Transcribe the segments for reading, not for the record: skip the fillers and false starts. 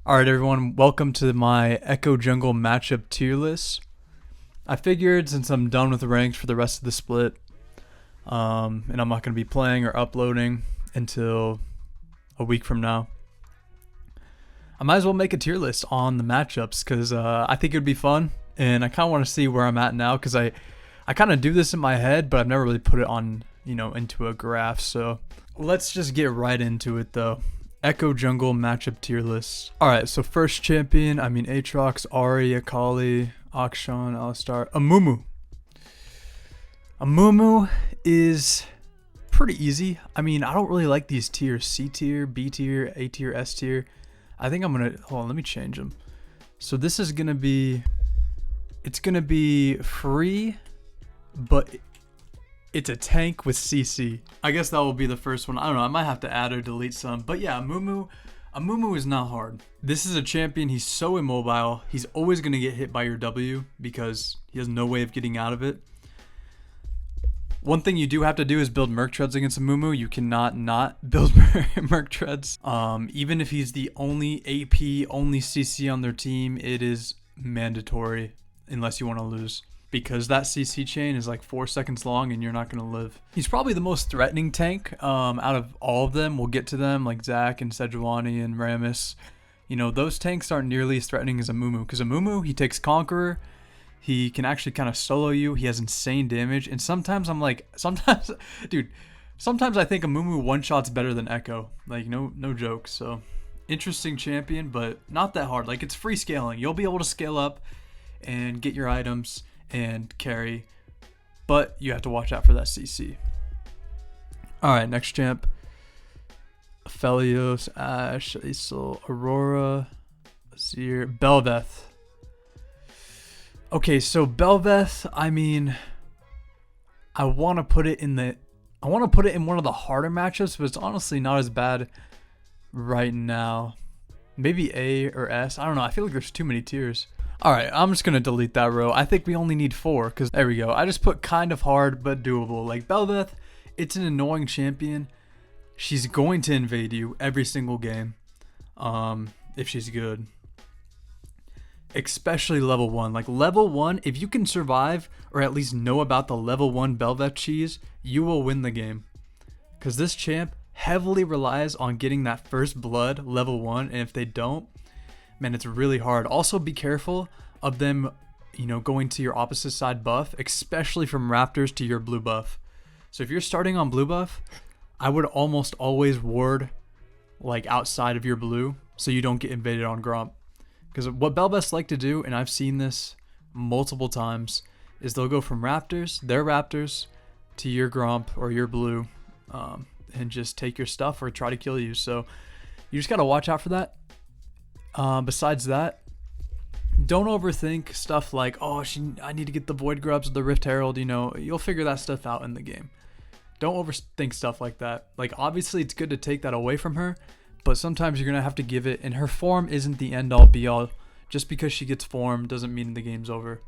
Alright everyone, welcome to my Ekko Jungle matchup tier list. I figured since I'm done with the ranks for the rest of the split, and I'm not going to be playing or uploading until a week from now, I might as well make a tier list on the matchups because I think it would be fun, and I kind of want to see where I'm at now because I kind of do this in my head, but I've never really put it on, into a graph. So let's just get right into it though. Ekko Jungle matchup tier list. Alright, so first champion, Aatrox, Ahri, Akali, Akshan, Alistar, Amumu. Amumu is pretty easy. I don't really like these tiers. C tier, B tier, A tier, S tier. I think I'm gonna, hold on, let me change them. So this is gonna be, it's gonna be free, but it's a tank with CC. I guess that will be the first one. I don't know, I might have to add or delete some. But yeah, Amumu is not hard. This is a champion, he's so immobile. He's always going to get hit by your W because he has no way of getting out of it. One thing you do have to do is build Merc Treads against Amumu. You cannot not build Merc Treads. Even if he's the only AP, only CC on their team, it is mandatory unless you want to lose, because that CC chain is like 4 seconds long and you're not going to live. He's probably the most threatening tank out of all of them. We'll get to them, like Zac and Sejuani and Rammus. Those tanks aren't nearly as threatening as Amumu, because Amumu, he takes Conqueror. He can actually kind of solo you. He has insane damage. And sometimes dude, sometimes I think Amumu one-shots better than Ekko. Like, no joke. So, interesting champion, but not that hard. Like, it's free scaling. You'll be able to scale up and get your items and carry, but you have to watch out for that CC. Alright, next champ. Aphelios, Ashe, Isol, Aurora, Azir, Bel'Veth. Okay, so Bel'Veth, I want to put it in one of the harder matchups, but it's honestly not as bad right now. Maybe A or S. I don't know. I feel like there's too many tiers. Alright, I'm just going to delete that row. I think we only need 4, because there we go. I just put kind of hard, but doable. Like, Bel'Veth, it's an annoying champion. She's going to invade you every single game, if she's good. Especially level 1. Like, level 1, if you can survive, or at least know about the level 1 Bel'Veth cheese, you will win the game. Because this champ heavily relies on getting that first blood level 1, and if they don't, man, it's really hard. Also, be careful of them, going to your opposite side buff, especially from Raptors to your blue buff. So if you're starting on blue buff, I would almost always ward like outside of your blue so you don't get invaded on Gromp. Because what Bel'Veths like to do, and I've seen this multiple times, is they'll go from their Raptors, to your Gromp or your blue, and just take your stuff or try to kill you. So you just got to watch out for that. Besides that, don't overthink stuff like, oh, I need to get the Void Grubs or the Rift Herald. You'll figure that stuff out in the game. Don't overthink stuff like that. Like, obviously it's good to take that away from her, but sometimes you're gonna have to give it, and her form isn't the end all be all. Just because she gets form doesn't mean the game's over.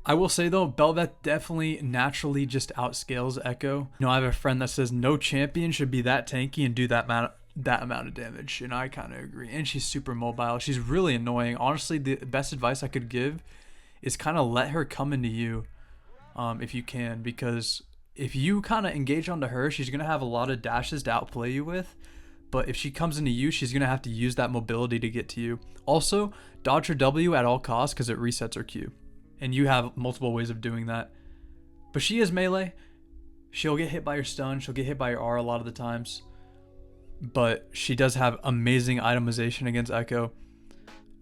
I will say though, Bel'Veth definitely naturally just outscales Ekko. I have a friend that says no champion should be that tanky and do that amount of damage, and I kind of agree. And she's super mobile. She's really annoying. Honestly, the best advice I could give is kind of let her come into you, if you can, because if you kind of engage onto her, she's gonna have a lot of dashes to outplay you with. But if she comes into you, she's gonna have to use that mobility to get to you. Also, dodge her W at all costs because it resets her Q, and you have multiple ways of doing that. But she is melee. She'll get hit by your stun. She'll get hit by your R a lot of the times. But she does have amazing itemization against Ekko,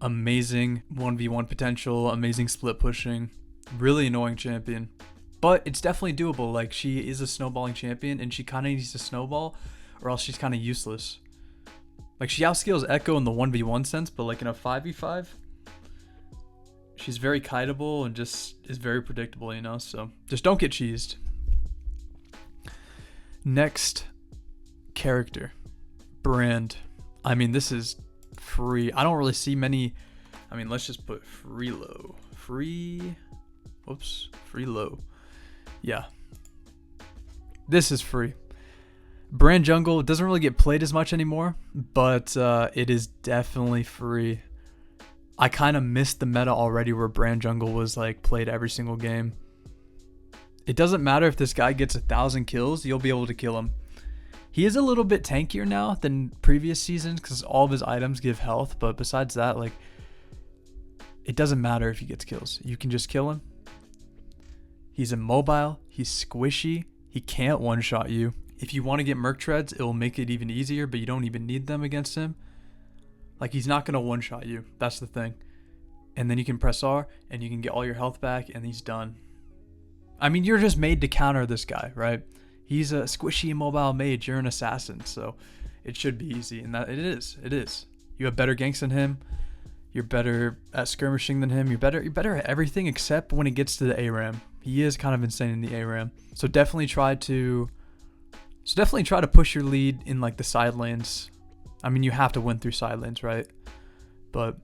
amazing 1v1 potential, amazing split pushing, really annoying champion. But it's definitely doable. Like, she is a snowballing champion, and she kind of needs to snowball, or else she's kind of useless. Like, she outscales Ekko in the 1v1 sense, but like in a 5v5, she's very kiteable and just is very predictable, so just don't get cheesed. Next character. Brand. This is free. I don't really see many. Let's just put free low. Free low. Yeah. This is free. Brand Jungle doesn't really get played as much anymore, but it is definitely free. I kind of missed the meta already where Brand Jungle was like played every single game. It doesn't matter if this guy gets 1,000 kills, you'll be able to kill him. He is a little bit tankier now than previous seasons because all of his items give health, but besides that, like, it doesn't matter if he gets kills. You can just kill him. He's immobile, he's squishy, he can't one-shot you. If you want to get Merc Treads, it will make it even easier, but you don't even need them against him. Like, he's not going to one-shot you. That's the thing. And then you can press R, and you can get all your health back, and he's done. I mean, you're just made to counter this guy, right? He's a squishy immobile mage. You're an assassin, so it should be easy. And that it is. It is. You have better ganks than him. You're better at skirmishing than him. You're better at everything except when it gets to the ARAM. He is kind of insane in the ARAM. So definitely try to push your lead in like the side lanes. I mean, you have to win through side lanes, right? But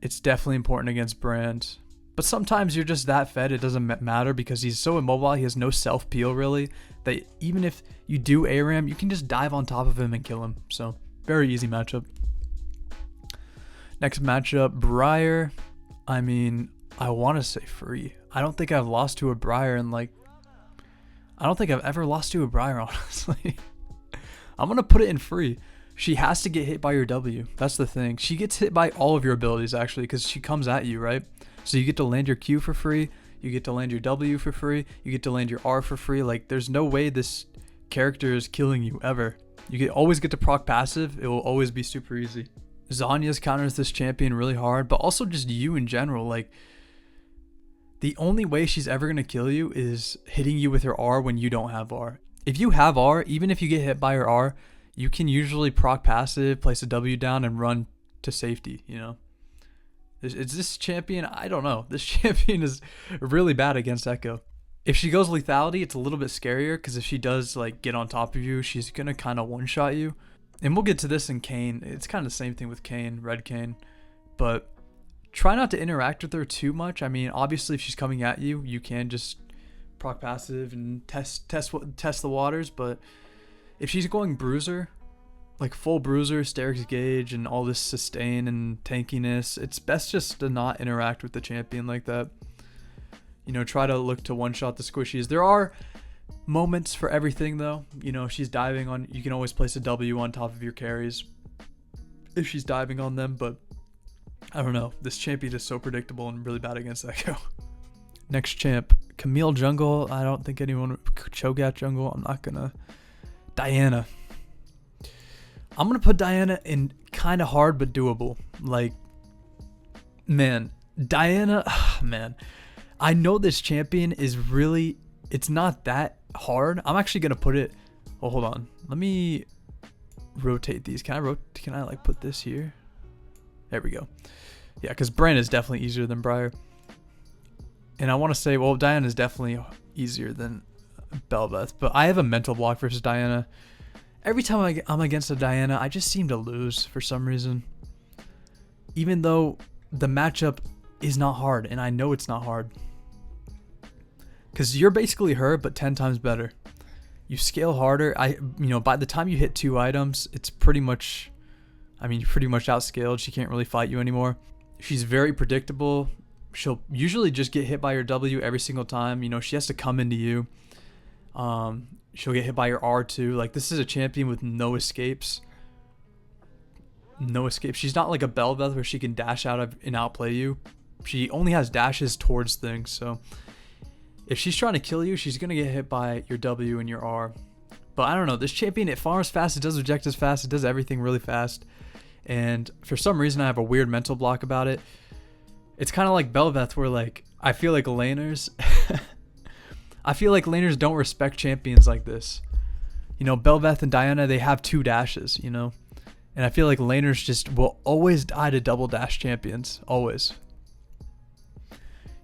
it's definitely important against Brand. But sometimes you're just that fed, it doesn't matter because he's so immobile, he has no self-peel really, that even if you do ARAM, you can just dive on top of him and kill him. So, very easy matchup. Next matchup, Briar. I mean, I want to say free. I don't think I've lost to a Briar in like... I don't think I've ever lost to a Briar, honestly. I'm going to put it in free. She has to get hit by your W. That's the thing. She gets hit by all of your abilities, actually, because she comes at you, right? So you get to land your Q for free. You get to land your W for free. You get to land your R for free. Like, there's no way this character is killing you, ever. You always get to proc passive. It will always be super easy. Zhonya's counters this champion really hard, but also just you in general. Like, the only way she's ever going to kill you is hitting you with her R when you don't have R. If you have R, even if you get hit by her R, you can usually proc passive, place a W down, and run to safety, you know? Is this champion? I don't know. This champion is really bad against Ekko. If she goes lethality, it's a little bit scarier because if she does like get on top of you, she's going to kind of one-shot you. And we'll get to this in Kane. It's kind of the same thing with Kane, Red Kane. But try not to interact with her too much. I mean, obviously, if she's coming at you, you can just proc passive and test the waters. But if she's going Bruiser, like full Bruiser, Steric's Gauge, and all this sustain and tankiness, it's best just to not interact with the champion like that. You know, try to look to one-shot the squishies. There are moments for everything, though. You know, if she's diving on, you can always place a W on top of your carries if she's diving on them, but I don't know. This champion is so predictable and really bad against Ekko. Next champ, Camille Jungle. I don't think anyone... Cho'Gath Jungle. I'm not gonna... Diana. I'm going to put Diana in kind of hard but doable. Like, man, Diana, man. I know this champion is really, it's not that hard. I'm actually going to put it, oh, hold on. Let me rotate these. Can I like put this here? There we go. Yeah, because Brand is definitely easier than Briar. And I want to say, well, Diana is definitely easier than Bel'Veth. But I have a mental block versus Diana. Every time I'm against a Diana, I just seem to lose for some reason. Even though the matchup is not hard, and I know it's not hard. Because you're basically her, but 10 times better. You scale harder. By the time you hit 2 items, it's pretty much... I mean, you're pretty much outscaled. She can't really fight you anymore. She's very predictable. She'll usually just get hit by your W every single time. You know, she has to come into you. She'll get hit by your R2. Like, this is a champion with no escapes. No escape. She's not like a Bel'Veth where she can dash out of and outplay you. She only has dashes towards things. So if she's trying to kill you, she's going to get hit by your W and your R. But I don't know. This champion, it farms fast. It does objectives fast. It does everything really fast. And for some reason, I have a weird mental block about it. It's kind of like Bel'Veth where, like, I feel like laners... I feel like laners don't respect champions like this. You know, Bel'Veth and Diana, they have 2 dashes, you know? And I feel like laners just will always die to double dash champions. Always.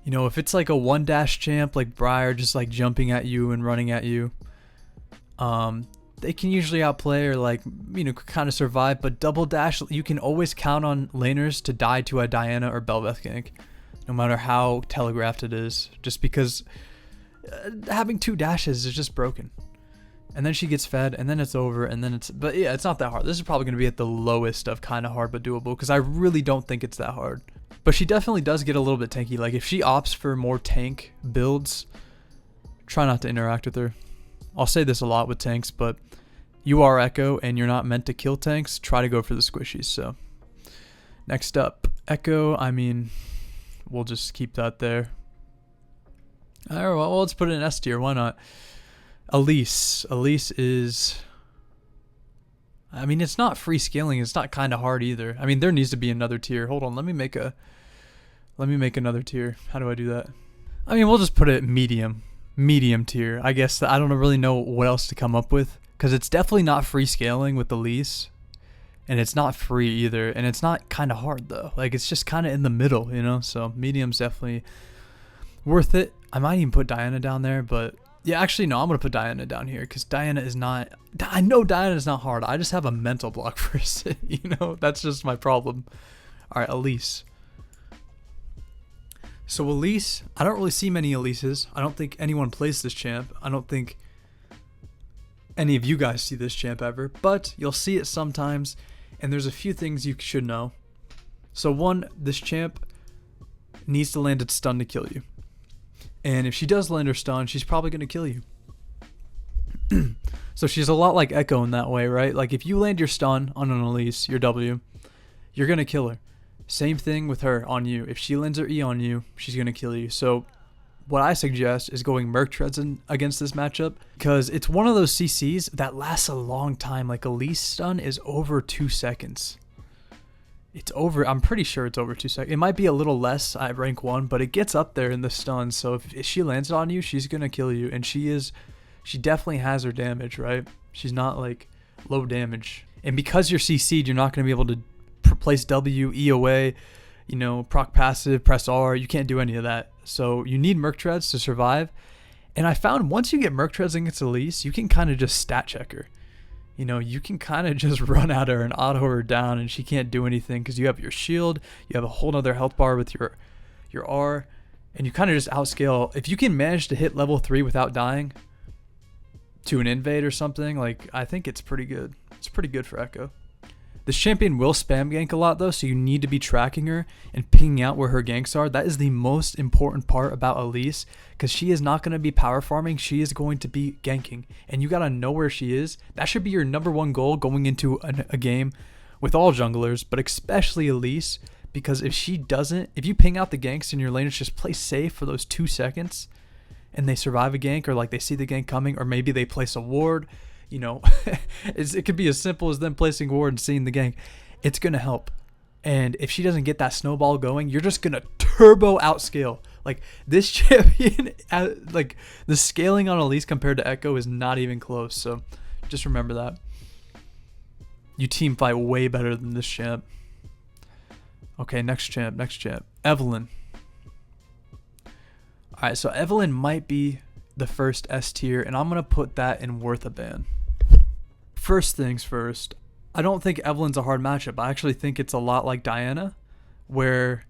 You know, if it's like a 1 dash champ like Briar just like jumping at you and running at you, they can usually outplay or like, you know, kind of survive. But double dash, you can always count on laners to die to a Diana or Bel'Veth gank. No matter how telegraphed it is. Just because... having 2 dashes is just broken. And then she gets fed, and then it's over, and then it's... But yeah, it's not that hard. This is probably going to be at the lowest of kind of hard but doable, because I really don't think it's that hard. But she definitely does get a little bit tanky. Like if she opts for more tank builds, try not to interact with her. I'll say this a lot with tanks, but you are Ekko and you're not meant to kill tanks. Try to go for the squishies. So next up, Ekko. I mean, we'll just keep that there. All right, well, let's put it in S tier. Why not? Elise. Elise is... I mean, it's not free scaling. It's not kind of hard either. I mean, there needs to be another tier. Hold on. Let me make another tier. How do I do that? I mean, we'll just put it medium tier. I guess I don't really know what else to come up with, because it's definitely not free scaling with Elise, and it's not free either, and it's not kind of hard though. Like it's just kind of in the middle, you know. So medium's definitely worth it. I might even put Diana down there, but yeah, actually no, I'm gonna put Diana down here because Diana is not. I know Diana is not hard. I just have a mental block for it. You know, that's just my problem. All right, Elise. So Elise, I don't really see many Elises. I don't think anyone plays this champ. I don't think any of you guys see this champ ever, but you'll see it sometimes, and there's a few things you should know. So one, this champ needs to land its stun to kill you. And if she does land her stun, she's probably going to kill you. So she's a lot like Ekko in that way, right? Like if you land your stun on an Elise, your W, you're going to kill her. Same thing with her on you. If she lands her E on you, she's going to kill you. So what I suggest is going Merc Treads against this matchup, because it's one of those CCs that lasts a long time. Like Elise stun is over 2 seconds. It's over. I'm pretty sure it's over 2 seconds. It might be a little less at rank 1, but it gets up there in the stun. So if she lands it on you, she's going to kill you. And she definitely has her damage, right? She's not like low damage. And because you're CC'd, you're not going to be able to place W, E away, you know, proc passive, press R. You can't do any of that. So you need Merc Treads to survive. And I found once you get Merc Treads against Elise, you can kind of just stat check her. You know, you can kind of just run at her and auto her down, and she can't do anything because you have your shield, you have a whole nother health bar with your R, and you kind of just outscale. If you can manage to hit level 3 without dying to an invade or something, like, I think it's pretty good. It's pretty good for Ekko. This champion will spam gank a lot though, so you need to be tracking her and pinging out where her ganks are. That is the most important part about Elise, because she is not going to be power farming. She is going to be ganking, and you got to know where she is. That should be your #1 goal going into a game with all junglers, but especially Elise, because if you ping out the ganks and your laners just play safe for those 2 seconds and they survive a gank, or like they see the gank coming, or maybe they place a ward, you know, it could be as simple as them placing ward and seeing the gank. It's going to help. And if she doesn't get that snowball going, you're just going to turbo outscale. Like this champion, like the scaling on Elise compared to Ekko is not even close. So just remember that. You team fight way better than this champ. Okay, next champ. Evelynn. All right, so Evelynn might be the first S tier, and I'm going to put that in worth a ban. First things first, I don't think Evelynn's a hard matchup. I actually think it's a lot like Diana, where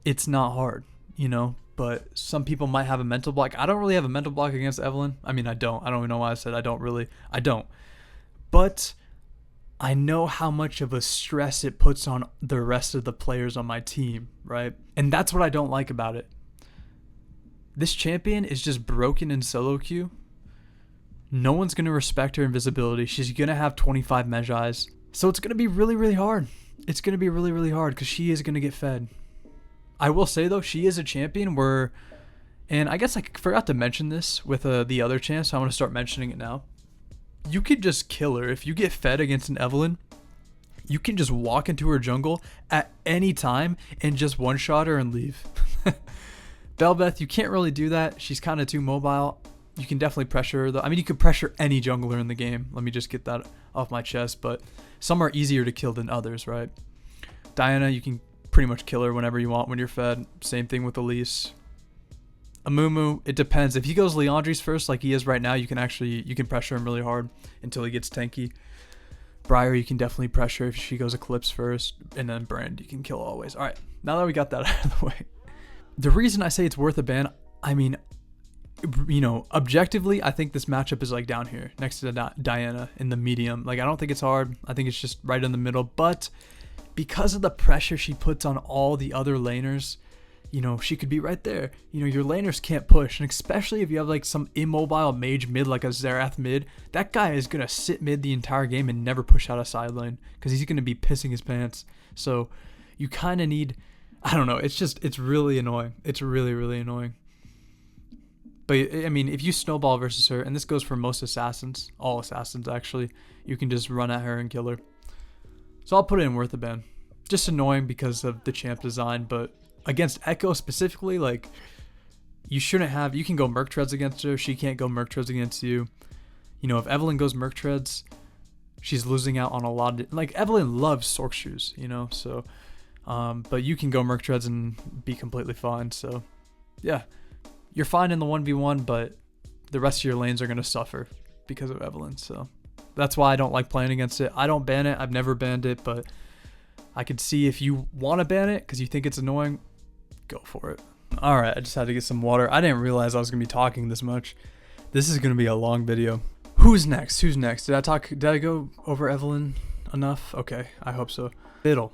it's not hard, you know, but some people might have a mental block. I don't really have a mental block against Evelynn. I mean, I don't even know why I said I don't. But I know how much of a stress it puts on the rest of the players on my team, right? And that's what I don't like about it. This champion is just broken in solo queue. No one's going to respect her invisibility. She's going to have 25 Mejais. So it's going to be really, really hard. It's going to be really, really hard because she is going to get fed. I will say, though, she is a champion where... And I guess I forgot to mention this with the other champ, so I'm going to start mentioning it now. You could just kill her. If you get fed against an Evelynn, you can just walk into her jungle at any time and just one-shot her and leave. Bel'Veth, you can't really do that. She's kind of too mobile. You can definitely pressure her, though. I mean, you could pressure any jungler in the game. Let me just get that off my chest. But some are easier to kill than others, right? Diana, you can pretty much kill her whenever you want when you're fed. Same thing with Elise. Amumu, it depends. If he goes Leandri's first, like he is right now, you can pressure him really hard until he gets tanky. Briar, you can definitely pressure if she goes Eclipse first. And then Brand, you can kill always. All right, now that we got that out of the way. The reason I say it's worth a ban, I mean, you know, objectively, I think this matchup is like down here next to Diana in the medium. Like, I don't think it's hard. I think it's just right in the middle. But because of the pressure she puts on all the other laners, you know, she could be right there. You know, your laners can't push, and especially if you have like some immobile mage mid like a Xerath mid, that guy is going to sit mid the entire game and never push out a side lane because he's going to be pissing his pants. So you kind of need, I don't know, it's really annoying. It's really, really annoying. But I mean, if you snowball versus her, and this goes for most assassins, all assassins actually, you can just run at her and kill her. So I'll put it in worth a ban. Just annoying because of the champ design, but against Ekko specifically, like, you can go Merc Treads against her, she can't go Merc Treads against you. You know, if Evelynn goes Merc Treads, she's losing out on a lot of, like, Evelynn loves Sork Shoes, you know, so, but you can go Merc Treads and be completely fine, so, yeah. You're fine in the 1v1, but the rest of your lanes are going to suffer because of Evelynn. So that's why I don't like playing against it. I don't ban it. I've never banned it, but I could see if you want to ban it because you think it's annoying, go for it. All right, I just had to get some water. I didn't realize I was going to be talking this much. This is going to be a long video. Who's next? Did I go over Evelynn enough? Okay, I hope so. Fiddle.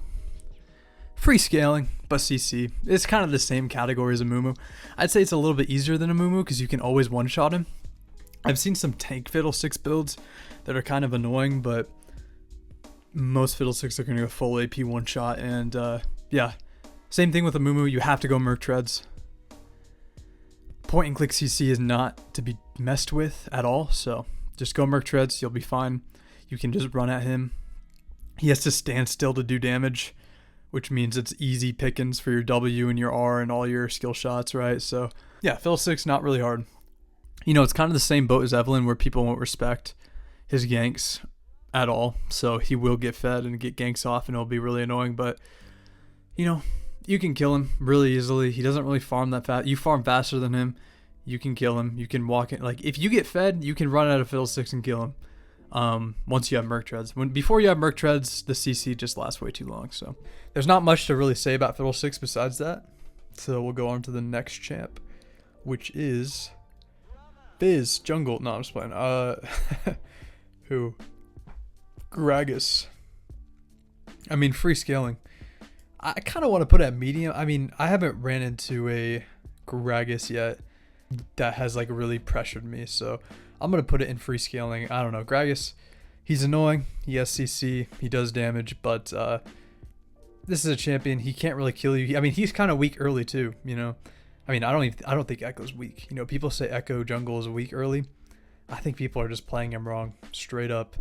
Free scaling, but CC. It's kind of the same category as Amumu. I'd say it's a little bit easier than Amumu because you can always one-shot him. I've seen some tank Fiddlesticks builds that are kind of annoying, but most Fiddlesticks are going to go full AP one-shot. And yeah, same thing with Amumu. You have to go Merc Treads. Point and click CC is not to be messed with at all, so just go Merc Treads. You'll be fine. You can just run at him. He has to stand still to do damage, which means it's easy pickings for your W and your R and all your skill shots, right? So yeah, Fiddlesticks, not really hard. You know, it's kind of the same boat as Evelynn where people won't respect his ganks at all. So he will get fed and get ganks off and it'll be really annoying. But, you know, you can kill him really easily. He doesn't really farm that fast. You farm faster than him. You can kill him. You can walk in. Like, if you get fed, you can run out of Fiddlesticks and kill him. Once you have Merc Treads. Before you have Merc Treads, the CC just lasts way too long. So there's not much to really say about Fiddlesticks besides that. So we'll go on to the next champ, which is Fizz Jungle. No, I'm just playing. Who? Khazix. I mean, free scaling. I kind of want to put it at medium. I mean, I haven't ran into a Khazix yet that has like really pressured me, so I'm going to put it in free scaling. I don't know. Khazix, he's annoying. He has CC. He does damage, but this is a champion. He can't really kill you. I mean, he's kind of weak early too, you know. I mean, I don't think Ekko's weak. You know, people say Ekko jungle is weak early. I think people are just playing him wrong, straight up.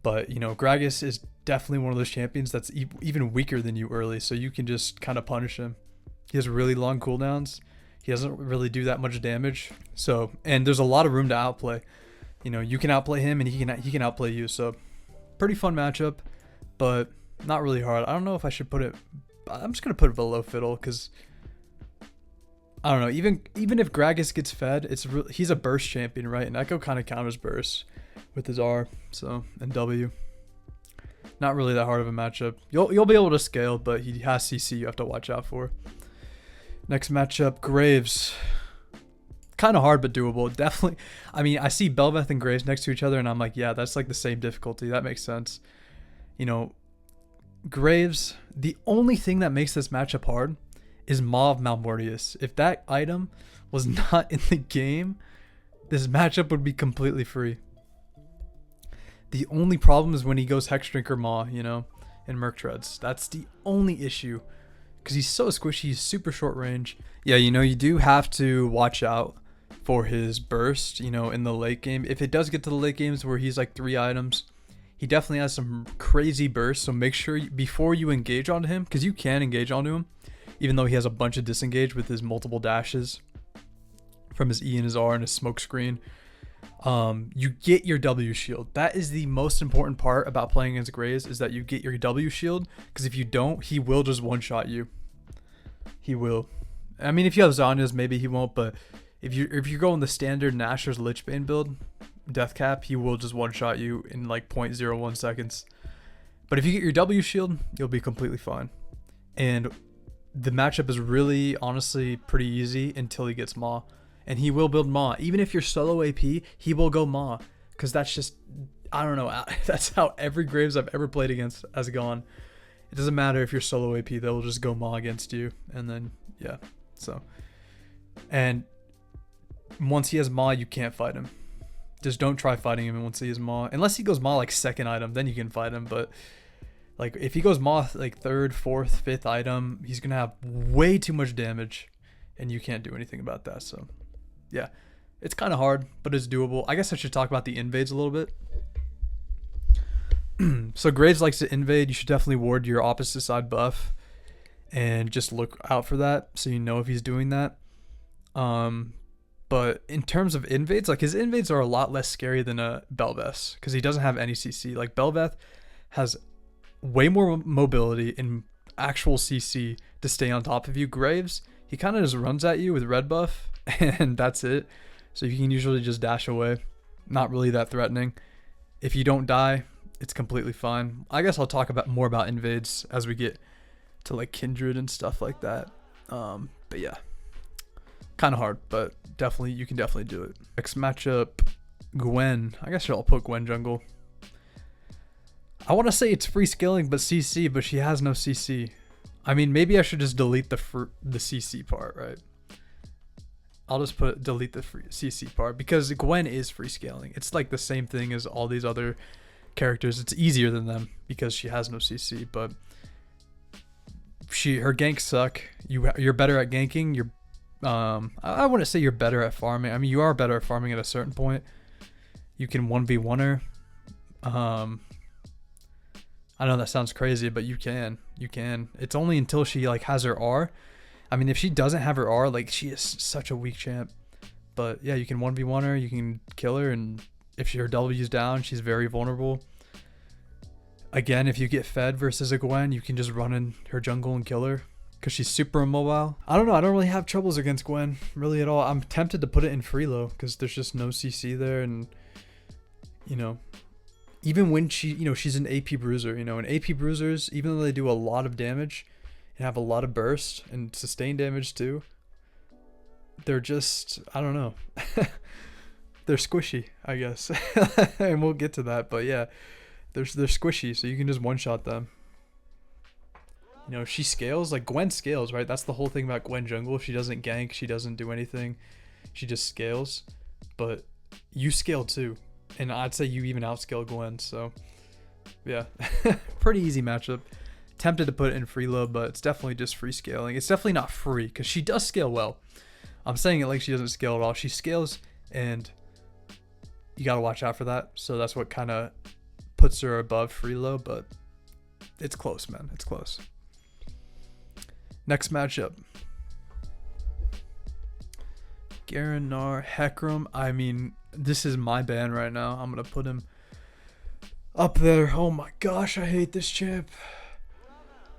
But, you know, Khazix is definitely one of those champions that's even weaker than you early, so you can just kind of punish him. He has really long cooldowns. He doesn't really do that much damage. So, and there's a lot of room to outplay. You know, you can outplay him and he can outplay you. So, pretty fun matchup, but not really hard. I don't know if I should put it. I'm just gonna put it below Fiddle because I don't know. Even if Khazix gets fed, he's a burst champion, right? And Ekko kind of counters burst with his R, so, and W. Not really that hard of a matchup. You'll be able to scale, but he has CC you have to watch out for. Next matchup, Graves. Kind of hard, but doable. Definitely. I mean, I see Belveth and Graves next to each other, and I'm like, yeah, that's like the same difficulty. That makes sense. You know, Graves, the only thing that makes this matchup hard is Mauve Malmortius. If that item was not in the game, this matchup would be completely free. The only problem is when he goes Hex Drinker Maw, you know, and Merc Treads. That's the only issue. Because he's so squishy, he's super short range. Yeah, you know, you do have to watch out for his burst, you know, in the late game. If it does get to the late games where he's like 3 items, he definitely has some crazy bursts. So make sure before you engage onto him, because you can engage onto him, even though he has a bunch of disengage with his multiple dashes from his E and his R and his smoke screen. You get your W shield. That is the most important part about playing against Graves, is that you get your W shield, because if you don't, he will just one-shot you. He will. I mean, if you have Zanya's, maybe he won't, but if you're going the standard Nashor's Lichbane build, death cap, he will just one-shot you in like 0.01 seconds. But if you get your W shield, you'll be completely fine. And the matchup is really, honestly, pretty easy until he gets Maw. And he will build Maw. Even if you're solo AP, he will go Maw. Because that's just, I don't know. That's how every Graves I've ever played against has gone. It doesn't matter if you're solo AP, they'll just go Maw against you. And then, yeah. So, and once he has Maw, you can't fight him. Just don't try fighting him once he has Maw. Unless he goes Maw like second item, then you can fight him. But like if he goes Maw like third, fourth, fifth item, he's going to have way too much damage. And you can't do anything about that. So, yeah. It's kind of hard, but it's doable. I guess I should talk about the invades a little bit. So Graves likes to invade. You should definitely ward your opposite side buff and just look out for that so you know if he's doing that. But in terms of invades, like his invades are a lot less scary than a Bel'Veth because he doesn't have any CC. Like Bel'Veth has way more mobility and actual CC to stay on top of you. Graves, he kind of just runs at you with red buff and that's it. So you can usually just dash away. Not really that threatening. If you don't die, it's completely fine. I guess I'll talk about more about invades as we get to like Kindred and stuff like that. But yeah, kind of hard, but definitely you can definitely do it. Next matchup, Gwen. I guess I'll put Gwen jungle. I want to say it's free scaling, but CC, but she has no CC. I mean, maybe I should just delete the CC part, right? I'll just delete the free CC part because Gwen is free scaling. It's like the same thing as all these other characters. It's easier than them because she has no CC, but her ganks suck. You're better at ganking. I wouldn't say you're better at farming. I mean, you are better at farming at a certain point. You can 1v1 her. I know that sounds crazy, but you can. It's only until she like has her R. I mean, if she doesn't have her R, like she is such a weak champ. But yeah, you can 1v1 her, you can kill her, and if her W's down, she's very vulnerable. Again, if you get fed versus a Gwen, you can just run in her jungle and kill her because she's super immobile. I don't know. I don't really have troubles against Gwen really at all. I'm tempted to put it in Freelo because there's just no CC there. And, you know, even when she's an AP Bruiser, and AP Bruisers, even though they do a lot of damage and have a lot of burst and sustain damage too, they're just, I don't know. They're squishy, I guess. And we'll get to that, but yeah, they're squishy, so you can just one-shot them. She scales, like Gwen scales, right? That's the whole thing about Gwen jungle. She doesn't gank, she doesn't do anything. She just scales, but you scale too. And I'd say you even outscale Gwen, so yeah. Pretty easy matchup. Tempted to put it in Freelo, but it's definitely just free scaling. It's definitely not free, because she does scale well. I'm saying it like she doesn't scale at all. She scales, and you gotta watch out for that. So that's what kind of puts her above Freelo, but it's close, man. It's close. Next matchup. Garanar, Hecarim. I mean, this is my ban right now. I'm gonna put him up there. Oh my gosh, I hate this champ.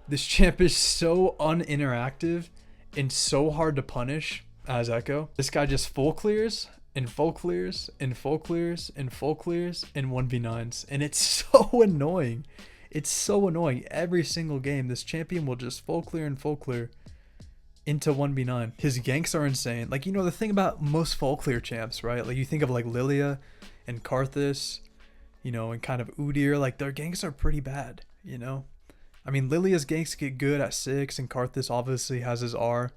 This champ is so uninteractive and so hard to punish as Ekko. This guy just full clears and full clears and full clears and full clears and 1v9s. And it's so annoying. It's so annoying. Every single game, this champion will just full clear and full clear into 1v9. His ganks are insane. Like, the thing about most full clear champs, right? Like, you think of like Lilia and Karthus, and kind of Udyr. Like, their ganks are pretty bad, I mean, Lilia's ganks get good at 6, and Karthus obviously has his R,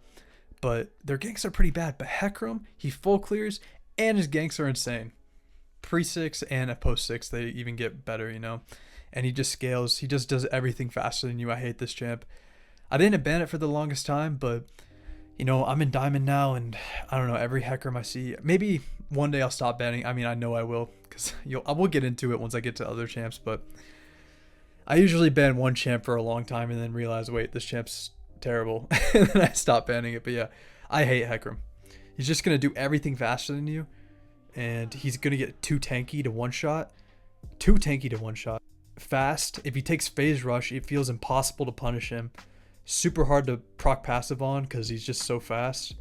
but their ganks are pretty bad. But Hecarim, he full clears, and his ganks are insane. Pre-6 and at post-6, they even get better, And he just scales. He just does everything faster than you. I hate this champ. I didn't ban it for the longest time, but, I'm in Diamond now, and I don't know, every Hecarim I see, maybe one day I'll stop banning. I mean, I know I will, because I will get into it once I get to other champs, but I usually ban one champ for a long time and then realize, wait, this champ's terrible. And then I stop banning it. But yeah, I hate Hecarim. He's just going to do everything faster than you. And he's going to get too tanky to one-shot. Too tanky to one-shot. Fast. If he takes phase rush, it feels impossible to punish him. Super hard to proc passive on because he's just so fast.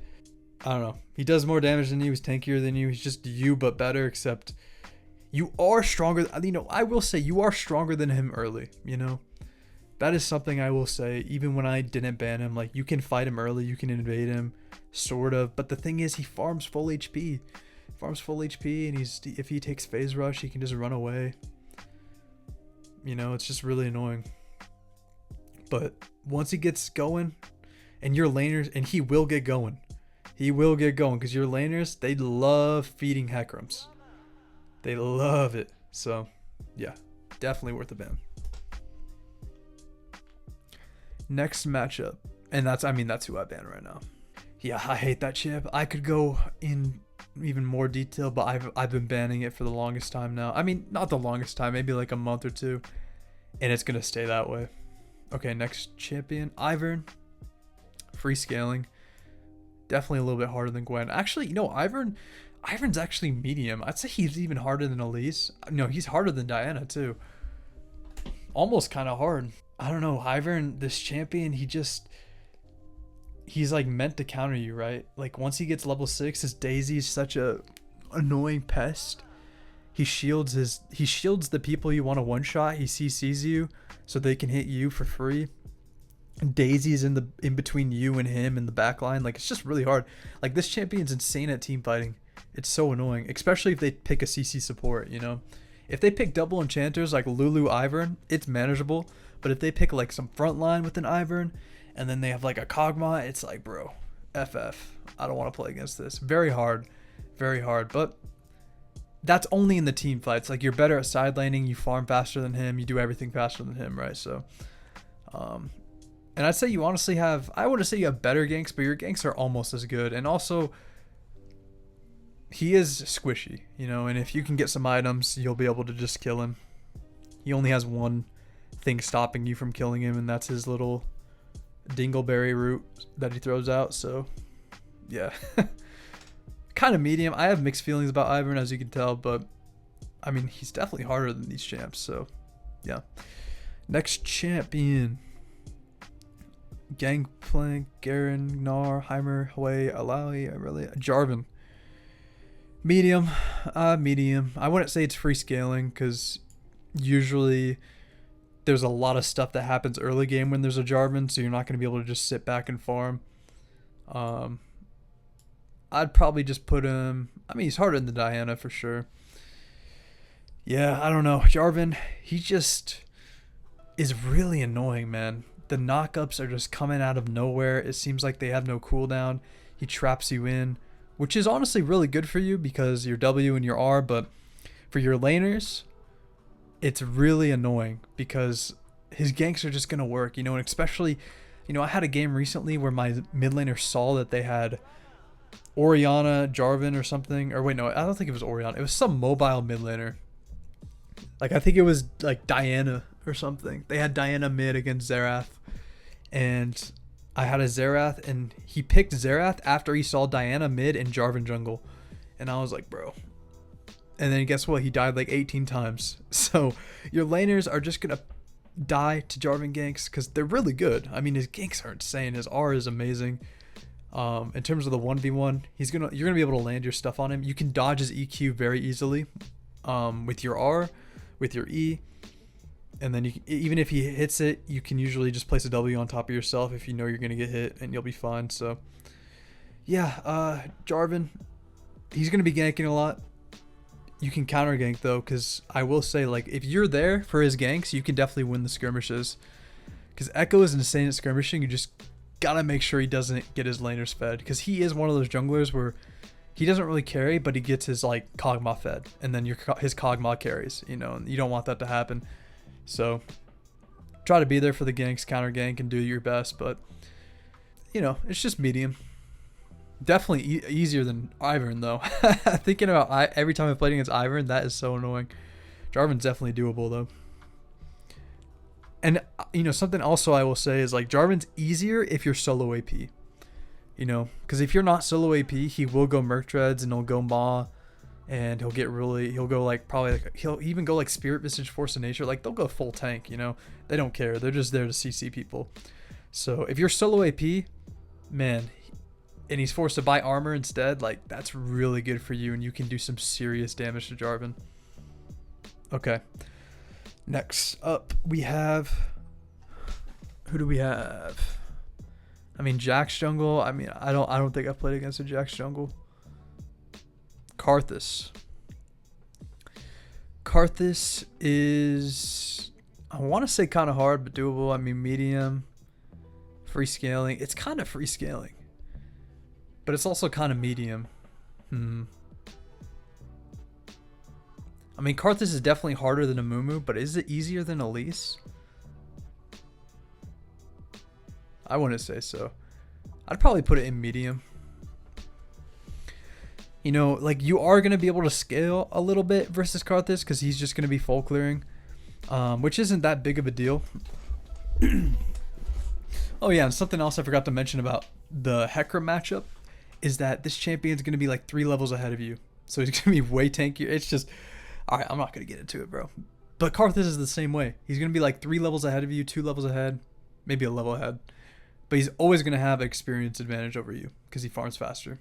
I don't know. He does more damage than you. He's tankier than you. He's just you, but better, except you are stronger. I will say you are stronger than him early, That is something I will say, even when I didn't ban him. Like, you can fight him early, you can invade him, sort of. But the thing is, he farms full HP. And if he takes phase rush, he can just run away. You know, it's just really annoying. But once he gets going, and your laners, and he will get going. He will get going because your laners, they love feeding Hecarim's. They love it. So, yeah, definitely worth a ban. Next matchup, and that's who I ban right now. Yeah, I hate that champ. I could go in even more detail, but I've been banning it for the longest time now. I mean, not the longest time, maybe like a month or two, and it's gonna stay that way. Okay, next champion, Iver. Free scaling. Definitely a little bit harder than Gwen. Actually, you know, Iver's actually medium. I'd say he's even harder than Elise. No, he's harder than Diana too. Almost kind of hard. I don't know. Iver, this champion, he's like meant to counter you, right? Like once he gets level 6, his Daisy's such a annoying pest. He shields the people you want to one shot. He CCs you so they can hit you for free. Daisy's in between you and him in the back line. Like it's just really hard. Like this champion's insane at team fighting. It's so annoying, especially if they pick a CC support, you know. If they pick double enchanters like Lulu Ivern, it's manageable. But if they pick like some front line with an Ivern and then they have like a Kog'Maw, it's like, bro, FF. I don't want to play against this. Very hard. Very hard. But that's only in the team fights. Like you're better at side laning, you farm faster than him, you do everything faster than him, right? So and I'd say you honestly have, I wouldn't say you have better ganks, but your ganks are almost as good. And also, he is squishy, you know, and if you can get some items, you'll be able to just kill him. He only has one thing stopping you from killing him, and that's his little dingleberry root that he throws out. So, yeah. Kind of medium. I have mixed feelings about Ivern, as you can tell, but, I mean, he's definitely harder than these champs, so, yeah. Next champion. Gangplank, Garen, Gnar, Heimer, Hwei, Alawi, Jarvan. Medium. Medium. I wouldn't say it's free scaling because usually there's a lot of stuff that happens early game when there's a Jarvan, so you're not going to be able to just sit back and farm. I'd probably just put him, I mean, he's harder than Diana for sure. Yeah, I don't know. Jarvan, he just is really annoying, man. The knockups are just coming out of nowhere. It seems like they have no cooldown. He traps you in, which is honestly really good for you because your W and your R, but for your laners, it's really annoying because his ganks are just going to work, you know, and especially, you know, I had a game recently where my mid laner saw that they had Orianna, Jarvan or something, or wait, no, I don't think it was Orianna. It was some mobile mid laner. Like, I think it was like Diana or something. They had Diana mid against Xerath, and I had a Xerath, and he picked Xerath after he saw Diana mid and Jarvan jungle, and I was like, bro. And then guess what? He died like 18 times. So your laners are just gonna die to Jarvan ganks because they're really good. I mean, his ganks are insane. His R is amazing. In terms of the 1v1, you're gonna be able to land your stuff on him. You can dodge his EQ very easily, with your R, with your E. And then even if he hits it, you can usually just place a W on top of yourself if you know you're going to get hit, and you'll be fine. So, yeah, Jarvan, he's going to be ganking a lot. You can counter gank, though, because I will say, like, if you're there for his ganks, you can definitely win the skirmishes. Because Ekko is insane at skirmishing. You just got to make sure he doesn't get his laners fed. Because he is one of those junglers where he doesn't really carry, but he gets his, like, Kog'Maw fed. And then his Kog'Maw carries, you know, and you don't want that to happen. So, try to be there for the ganks, counter gank, and do your best. But, you know, it's just medium. Definitely easier than Ivern, though. Thinking about every time I played against Ivern, that is so annoying. Jarvan's definitely doable, though. And, you know, something also I will say is, like, Jarvan's easier if you're solo AP. You know, because if you're not solo AP, he will go Merc Dreads and he'll go Maw. And he'll go like he'll even go like Spirit Visage, Force of Nature. Like they'll go full tank, you know. They don't care. They're just there to CC people. So if you're solo AP, man, and he's forced to buy armor instead, like that's really good for you, and you can do some serious damage to Jarvan. Okay. Next up we have, who do we have? I mean, Jack's jungle. I mean, I don't think I've played against a Jack's jungle. Karthus is I want to say kind of hard, but doable. I mean, medium, free scaling. It's kind of free scaling, but it's also kind of medium. I mean, Khazix is definitely harder than Amumu, but is it easier than Elise? I wouldn't say so. I'd probably put it in medium. You know, like, you are going to be able to scale a little bit versus Khazix because he's just going to be full clearing, which isn't that big of a deal. Oh yeah, and something else I forgot to mention about the Hecarim matchup is that this champion's going to be like 3 levels ahead of you. So he's going to be way tankier. It's just, all right, I'm not going to get into it, bro. But Khazix is the same way. He's going to be like 3 levels ahead of you, 2 levels ahead, maybe a level ahead. But he's always going to have experience advantage over you because he farms faster.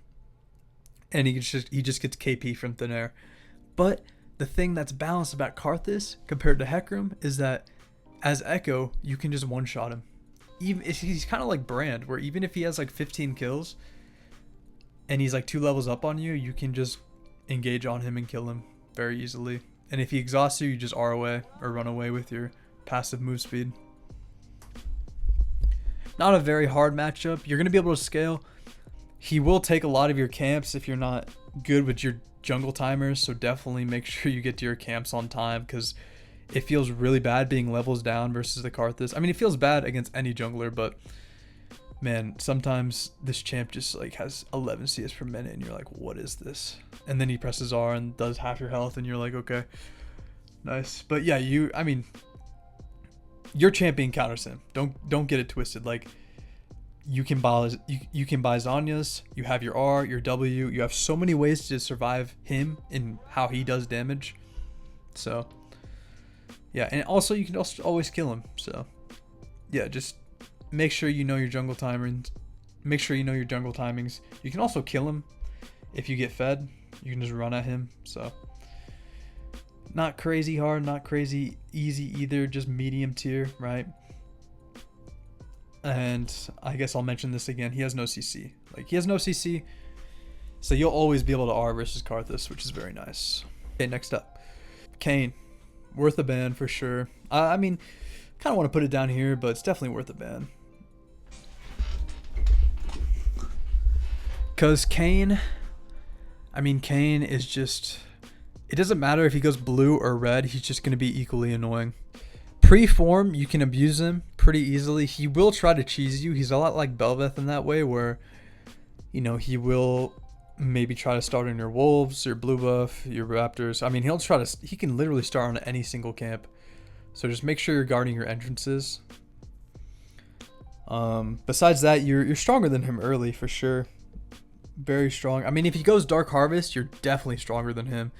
And he just gets KP from thin air. But the thing that's balanced about Khazix compared to Hecarim is that as Ekko, you can just one-shot him. Even if he's kind of like Brand, where even if he has like 15 kills and he's like 2 levels up on you, you can just engage on him and kill him very easily. And if he exhausts you, you just R away or run away with your passive move speed. Not a very hard matchup. You're going to be able to scale. He will take a lot of your camps if you're not good with your jungle timers, so definitely make sure you get to your camps on time because it feels really bad being levels down versus the Khazix. I mean, it feels bad against any jungler, but man, sometimes this champ just like has 11 CS per minute and you're like, what is this? And then he presses R and does half your health and you're like, okay, nice. But yeah, I mean, your champion counters him. Don't get it twisted. Like, you can buy Zhonya's, you have your R, your W, you have so many ways to survive him and how he does damage. So yeah, and also you can also always kill him. So yeah, just make sure you know your jungle timings. Make sure you know your jungle timings. You can also kill him if you get fed. You can just run at him. So not crazy hard, not crazy easy either, just medium tier, right? And I guess I'll mention this again. He has no CC. Like, he has no CC, so you'll always be able to R versus Khazix, which is very nice. Okay, next up, Kane. Worth a ban for sure. I mean, kind of want to put it down here, but it's definitely worth a ban. Because Kane, I mean, Kane is just, it doesn't matter if he goes blue or red, he's just going to be equally annoying. Pre-form, you can abuse him pretty easily. He will try to cheese you. He's a lot like Bel'Veth in that way where, you know, he will maybe try to start on your Wolves, your Blue Buff, your Raptors. I mean, he can literally start on any single camp. So just make sure you're guarding your entrances. Besides that, you're stronger than him early for sure. Very strong. I mean, if he goes Dark Harvest, you're definitely stronger than him.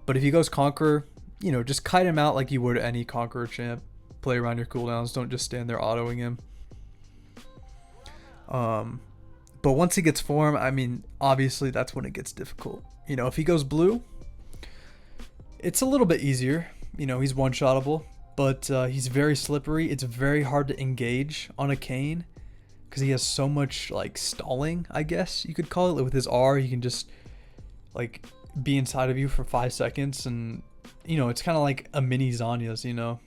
But if he goes Conqueror, you know, just kite him out like you would any Conqueror champ. Play around your cooldowns. Don't just stand there autoing him. But once he gets form, I mean, obviously that's when it gets difficult. You know, if he goes blue, it's a little bit easier. You know, he's one-shottable, but he's very slippery. It's very hard to engage on a Kane because he has so much, like, stalling, I guess you could call it. With his R, he can just, like, be inside of you for 5 seconds. And, you know, it's kind of like a mini Zhonya's, you know,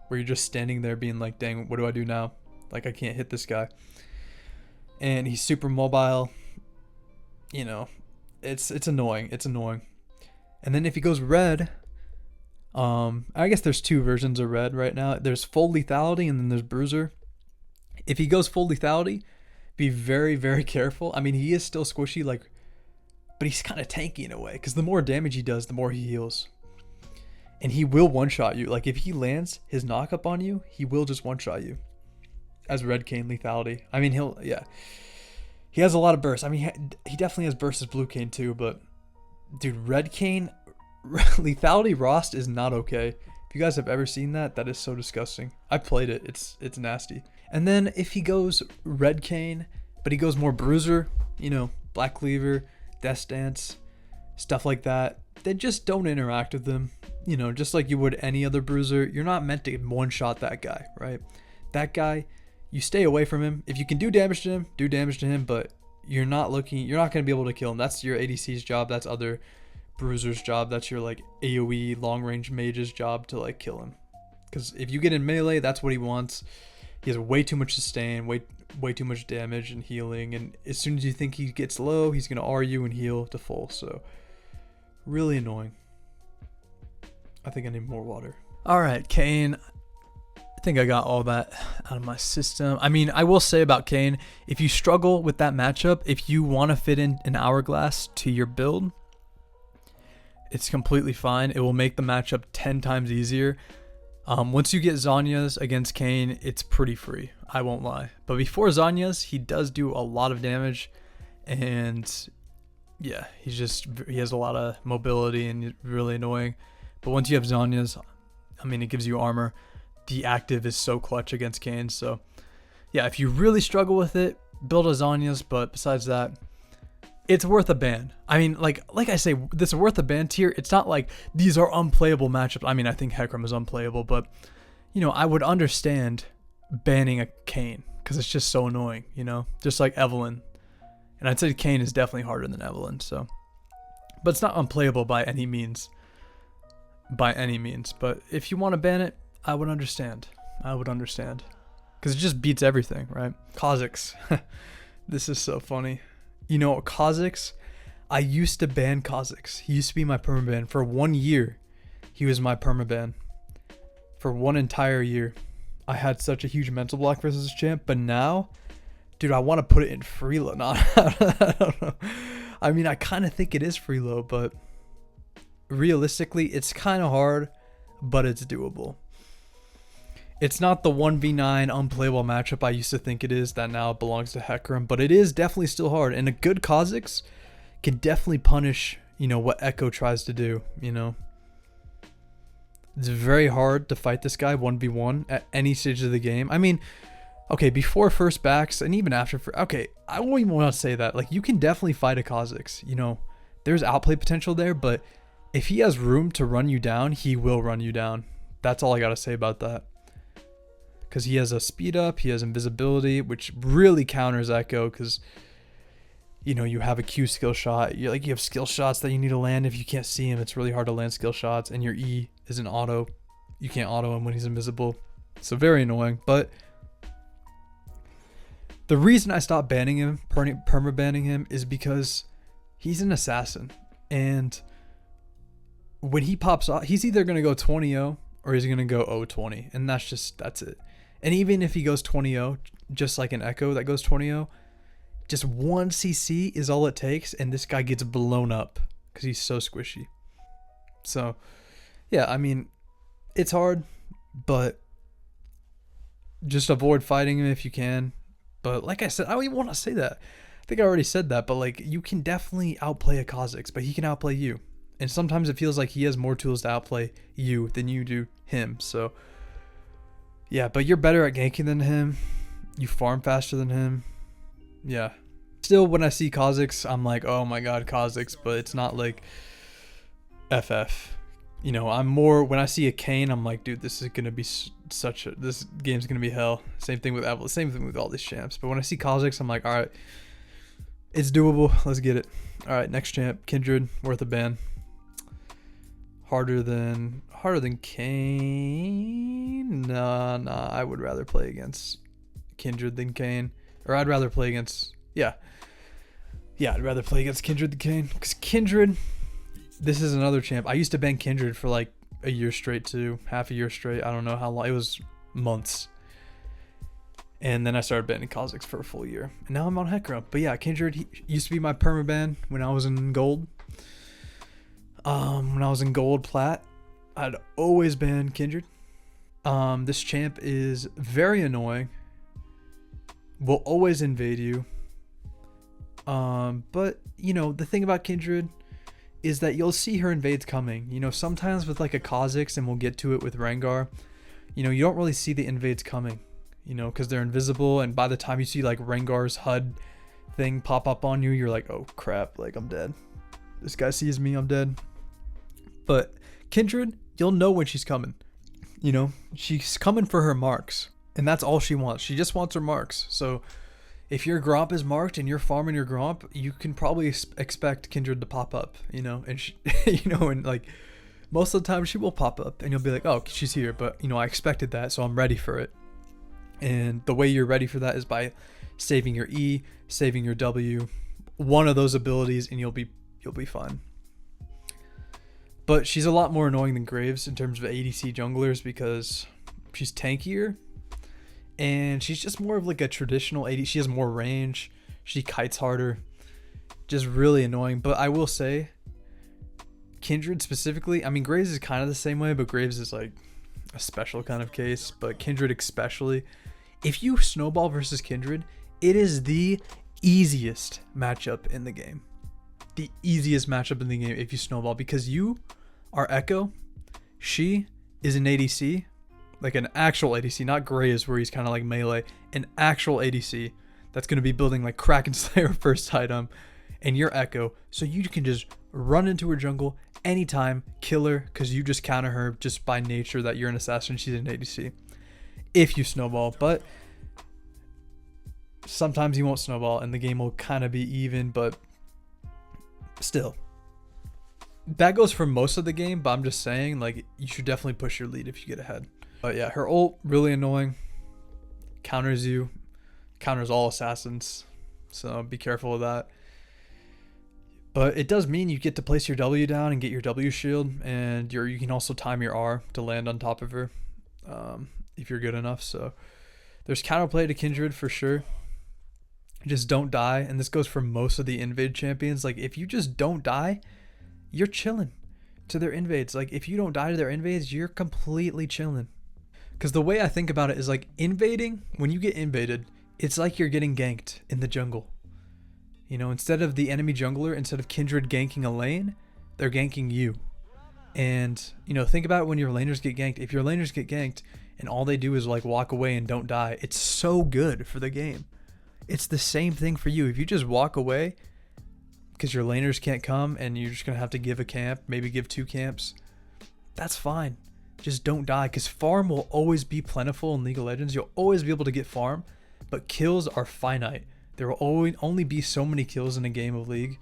where you're just standing there being like, dang, what do I do now? Like, I can't hit this guy. And he's super mobile. You know, it's annoying. It's annoying. And then if he goes red, I guess there's 2 versions of red right now. There's full lethality and then there's Bruiser. If he goes full lethality, be very, very careful. I mean, he is still squishy, like, but he's kind of tanky in a way because the more damage he does, the more he heals. And he will one-shot you. Like, if he lands his knock-up on you, he will just one-shot you. As Red Kane lethality. I mean, he has a lot of bursts. I mean, he definitely has bursts as Blue Kane too, but dude, Red Kane lethality Rost is not okay. If you guys have ever seen that, that is so disgusting. I played it. It's nasty. And then if he goes Red Kane, but he goes more Bruiser, you know, Black Cleaver, Death Dance, stuff like that, then just don't interact with them. You know, just like you would any other Bruiser. You're not meant to one-shot that guy, right? That guy, you stay away from him. If you can do damage to him, do damage to him, but you're not going to be able to kill him. That's your ADC's job. That's other Bruiser's job. That's your, like, AoE long-range mage's job to, like, kill him. Because if you get in melee, that's what he wants. He has way too much sustain, way too much damage and healing. And as soon as you think he gets low, he's going to R you and heal to full. So really annoying. I think I need more water. All right, Kane. I think I got all that out of my system. I mean, I will say about Kane, if you struggle with that matchup, if you want to fit in an hourglass to your build, it's completely fine. It will make the matchup 10 times easier. Once you get Zhonya's against Kane, it's pretty free. I won't lie. But before Zhonya's, he does do a lot of damage. And yeah, he has a lot of mobility and really annoying. But once you have Zhonya's, I mean, it gives you armor. The active is so clutch against Kane. So yeah, if you really struggle with it, build a Zhonya's. But besides that, it's worth a ban. I mean, like I say, this is worth a ban tier. It's not like these are unplayable matchups. I mean, I think Hecarim is unplayable, but you know, I would understand banning a Kane because it's just so annoying, you know, just like Evelynn. And I'd say Kane is definitely harder than Evelynn. So, but it's not unplayable by any means. But if you want to ban it, I would understand. Because it just beats everything, right? Khazix. This is so funny. You know, Khazix, I used to ban Khazix. He used to be my permaban. For 1 year, he was my permaban. For 1 entire year. I had such a huge mental block versus this champ. But now, dude, I want to put it in freelo. No, I don't know. I mean, I kind of think it is freelo, but realistically, it's kind of hard, but it's doable. It's not the 1v9 unplayable matchup I used to think it is that now belongs to Hecarim, but it is definitely still hard. And a good Kha'Zix can definitely punish, you know, what Ekko tries to do, you know. It's very hard to fight this guy 1v1 at any stage of the game. I mean, okay, before first backs and even after, okay, I won't even want to say that. Like, you can definitely fight a Kha'Zix, you know. There's outplay potential there, but if he has room to run you down, he will run you down. That's all I got to say about that. Because he has a speed up, he has invisibility, which really counters Ekko because, you know, you have a Q skill shot. You have skill shots that you need to land. If you can't see him, it's really hard to land skill shots. And your E is an auto. You can't auto him when he's invisible. So very annoying. But the reason I stopped banning him, perma-banning him, is because he's an assassin. And when he pops off, he's either going to go 20-0 or he's going to go 0-20. And that's it. And even if he goes 20-0, just like an Ekko that goes 20-0, just 1 CC is all it takes, and this guy gets blown up because he's so squishy. So, yeah, I mean, it's hard, but just avoid fighting him if you can. But like I said, I don't even want to say that. I think I already said that, but like, you can definitely outplay a Kha'Zix, but he can outplay you. And sometimes it feels like he has more tools to outplay you than you do him. So, yeah, but you're better at ganking than him. You farm faster than him. Yeah. Still, when I see Kha'Zix, I'm like, oh my god, Kha'Zix. But it's not like FF. You know, I'm more, when I see a Kane, I'm like, dude, this is going to be this game's going to be hell. Same thing with Evelynn. Same thing with all these champs. But when I see Kha'Zix, I'm like, all right, it's doable. Let's get it. All right, next champ, Kindred, worth a ban. Harder than Kane? Nah, I would rather play against Kindred than Kane. Or I'd rather play against, yeah, I'd rather play against Kindred than Kane. Because Kindred, this is another champ. I used to ban Kindred for like a year straight too. Half a year straight. I don't know how long. It was months. And then I started banning Kha'Zix for a full year. And now I'm on Hecarim. But yeah, Kindred, he used to be my permaban when I was in gold. When I was in gold plat, I'd always ban Kindred. This champ is very annoying. Will always invade you. But you know, the thing about Kindred is that you'll see her invades coming. You know, sometimes with like a Kha'Zix, and we'll get to it with Rengar, you know, you don't really see the invades coming, you know, because they're invisible. And by the time you see like Rengar's HUD thing pop up on you, you're like, oh crap, like I'm dead. This guy sees me, I'm dead. But Kindred, you'll know when she's coming. You know, she's coming for her marks. And that's all she wants. She just wants her marks. So if your Gromp is marked and you're farming your Gromp, you can probably expect Kindred to pop up, you know, and she, you know, and like most of the time she will pop up and you'll be like, oh, she's here, but you know, I expected that, so I'm ready for it. And the way you're ready for that is by saving your E, saving your W, one of those abilities, and you'll be fine. But she's a lot more annoying than Graves in terms of ADC junglers because she's tankier and she's just more of like a traditional AD. She has more range. She kites harder. Just really annoying. But I will say, Kindred specifically, I mean, Graves is kind of the same way, but Graves is like a special kind of case. But Kindred especially, if you snowball versus Kindred, it is the easiest matchup in the game. The easiest matchup in the game if you snowball, because you are Ekko. She is an ADC, like an actual ADC, not Graves where he's kind of like melee. An actual ADC that's going to be building like Kraken Slayer first item, and you're Ekko, so you can just run into her jungle anytime, kill her, because you just counter her just by nature that you're an assassin, she's an ADC. If you snowball, but sometimes you won't snowball and the game will kind of be even, but still. That goes for most of the game, but I'm just saying, like, you should definitely push your lead if you get ahead. But yeah, her ult, really annoying. Counters you. Counters all assassins. So be careful of that. But it does mean you get to place your W down and get your W shield. And you can also time your R to land on top of her. If you're good enough. So there's counterplay to Kindred for sure. Just don't die. And this goes for most of the invade champions. Like, if you just don't die, you're chilling to their invades. Like, if you don't die to their invades, you're completely chilling. Because the way I think about it is like invading, when you get invaded, it's like you're getting ganked in the jungle. You know, instead of the enemy jungler, instead of Kindred ganking a lane, they're ganking you. And, you know, think about it when your laners get ganked. If your laners get ganked and all they do is like walk away and don't die, it's so good for the game. It's the same thing for you. If you just walk away because your laners can't come and you're just going to have to give a camp, maybe give 2 camps, that's fine. Just don't die, because farm will always be plentiful in League of Legends. You'll always be able to get farm, but kills are finite. There will only be so many kills in a game of League.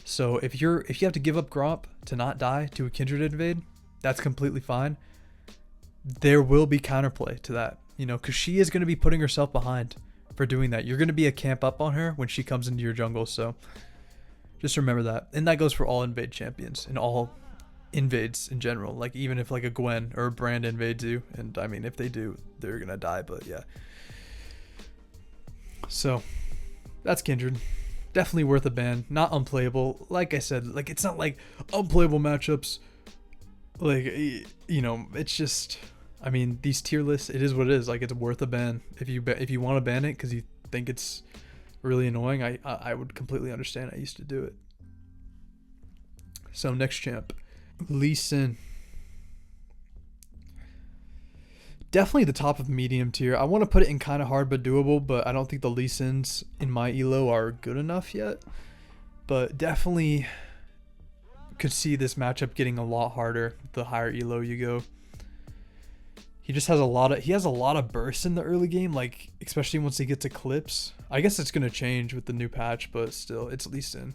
So if you have to give up Gromp to not die to a Kindred invade, that's completely fine. There will be counterplay to that, you know, because she is going to be putting herself behind for doing that. You're going to be a camp up on her when she comes into your jungle. So just remember that. And that goes for all invade champions and all invades in general. Like, even if like a Gwen or a Brand invades you, and I mean, if they do, they're going to die, but yeah. So that's Kindred. Definitely worth a ban. Not unplayable. Like I said, like, it's not like unplayable matchups. Like, you know, it's just, I mean, these tier lists, it is what it is. Like, it's worth a ban. If you want to ban it because you think it's really annoying, I would completely understand. I used to do it. So next champ, Elise. Definitely the top of medium tier. I want to put it in kind of hard but doable, but I don't think the Lee Sins in my elo are good enough yet. But definitely could see this matchup getting a lot harder the higher elo you go. He just has a lot of bursts in the early game, like especially once he gets Eclipse. I guess it's gonna change with the new patch, but still, it's Lee Sin.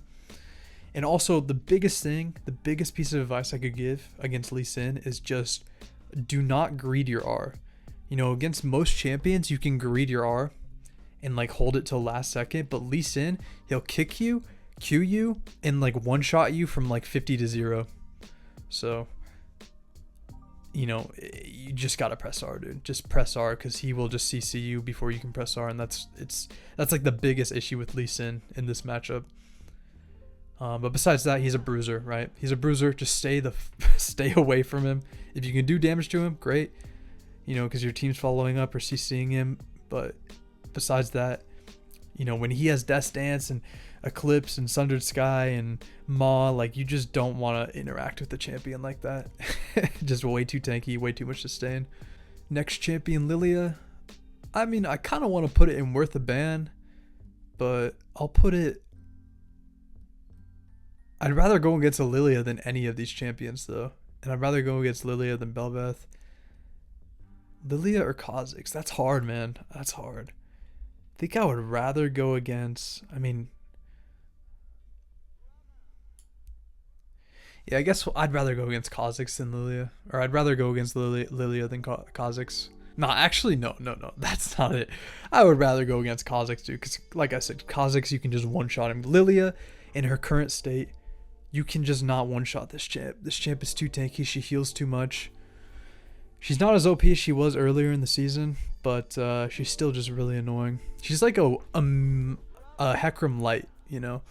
And also the biggest piece of advice I could give against Lee Sin is just do not greed your R. You know, against most champions, you can greed your R and like hold it till last second, but Lee Sin, he'll kick you, Q you, and like one shot you from like 50 to 0. So, you know, you just gotta press R, dude. Just press R, because he will just CC you before you can press R, and that's like the biggest issue with Lee Sin in this matchup. But besides that, he's a bruiser, right? He's a bruiser. Just stay away from him. If you can do damage to him, great. You know, because your team's following up or CCing him. But besides that, you know, when he has Death Dance and Eclipse and Sundered Sky and Maw, like, you just don't want to interact with the champion like that. Just way too tanky, way too much sustain. Next champion, Lilia. I mean, I kind of want to put it in worth a ban, but I'll put it... I'd rather go against a Lilia than any of these champions, though. And I'd rather go against Lilia than Bel'Veth. Lilia or Khazix? That's hard, man. That's hard. I think I would rather go against... I mean... Yeah, I guess I'd rather go against Khazix than Lilia. Or I'd rather go against Lilia than Khazix. No, actually, no. That's not it. I would rather go against Khazix, dude. Because, like I said, Khazix, you can just one-shot him. Lilia, in her current state, you can just not one-shot this champ. This champ is too tanky. She heals too much. She's not as OP as she was earlier in the season, but she's still just really annoying. She's like a Hecarim light, you know?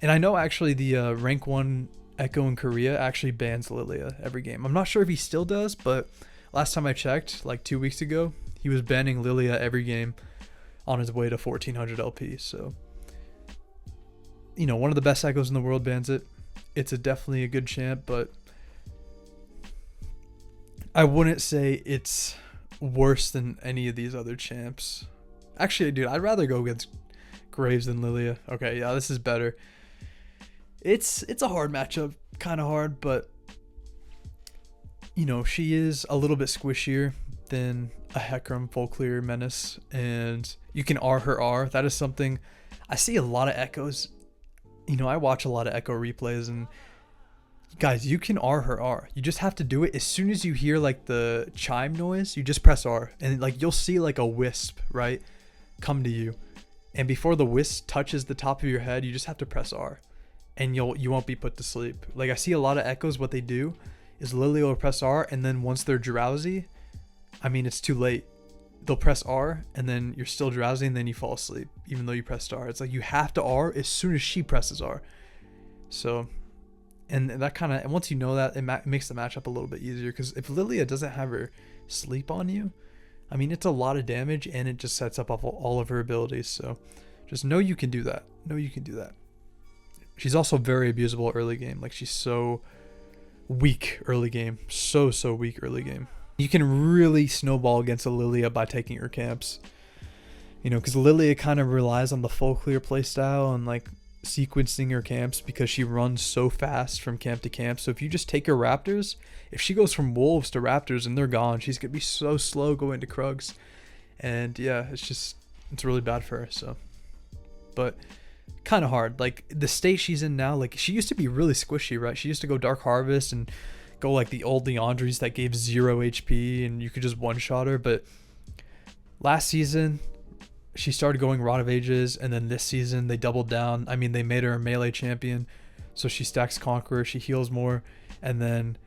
And I know, actually, the rank 1 Ekko in Korea actually bans Lilia every game. I'm not sure if he still does, but last time I checked, like 2 weeks ago, he was banning Lilia every game on his way to 1400 LP. So, you know, one of the best Ekkos in the world bans it. It's definitely a good champ, but I wouldn't say it's worse than any of these other champs. Actually, dude, I'd rather go against Graves than Lilia. Okay, yeah, this is better. It's a hard matchup, kind of hard, but you know, she is a little bit squishier than a Hecarim full clear menace, and you can R her R. That is something I see a lot of Ekkos. You know, I watch a lot of Ekko replays, and guys, you can R her R. You just have to do it as soon as you hear like the chime noise. You just press R, and like you'll see like a wisp, right, come to you, and before the wisp touches the top of your head, you just have to press R, and you won't be put to sleep. Like I see a lot of Ekkos, what they do is Lilia will press R, and then once they're drowsy, I mean, it's too late. They'll press R, and then you're still drowsy, and then you fall asleep, even though you pressed R. It's like you have to R as soon as she presses R. So, and that kind of, and once you know that, it makes the matchup a little bit easier, because if Lilia doesn't have her sleep on you, I mean, it's a lot of damage, and it just sets up all of her abilities. So, just know you can do that. Know you can do that. She's also very abusable early game. Like, she's so weak early game. So weak early game. You can really snowball against a Lilia by taking her camps. You know, because Lilia kind of relies on the full clear playstyle and like sequencing her camps, because she runs so fast from camp to camp. So if you just take her Raptors, if she goes from Wolves to Raptors and they're gone, she's going to be so slow going to Krugs. And yeah, it's really bad for her. So, but kind of hard. Like the state she's in now, like she used to be really squishy, right? She used to go Dark Harvest and go like the old Leandries that gave 0 HP and you could just one-shot her. But last season she started going Rod of Ages, and then this season they doubled down. I mean, they made her a melee champion, so she stacks Conqueror, she heals more, and then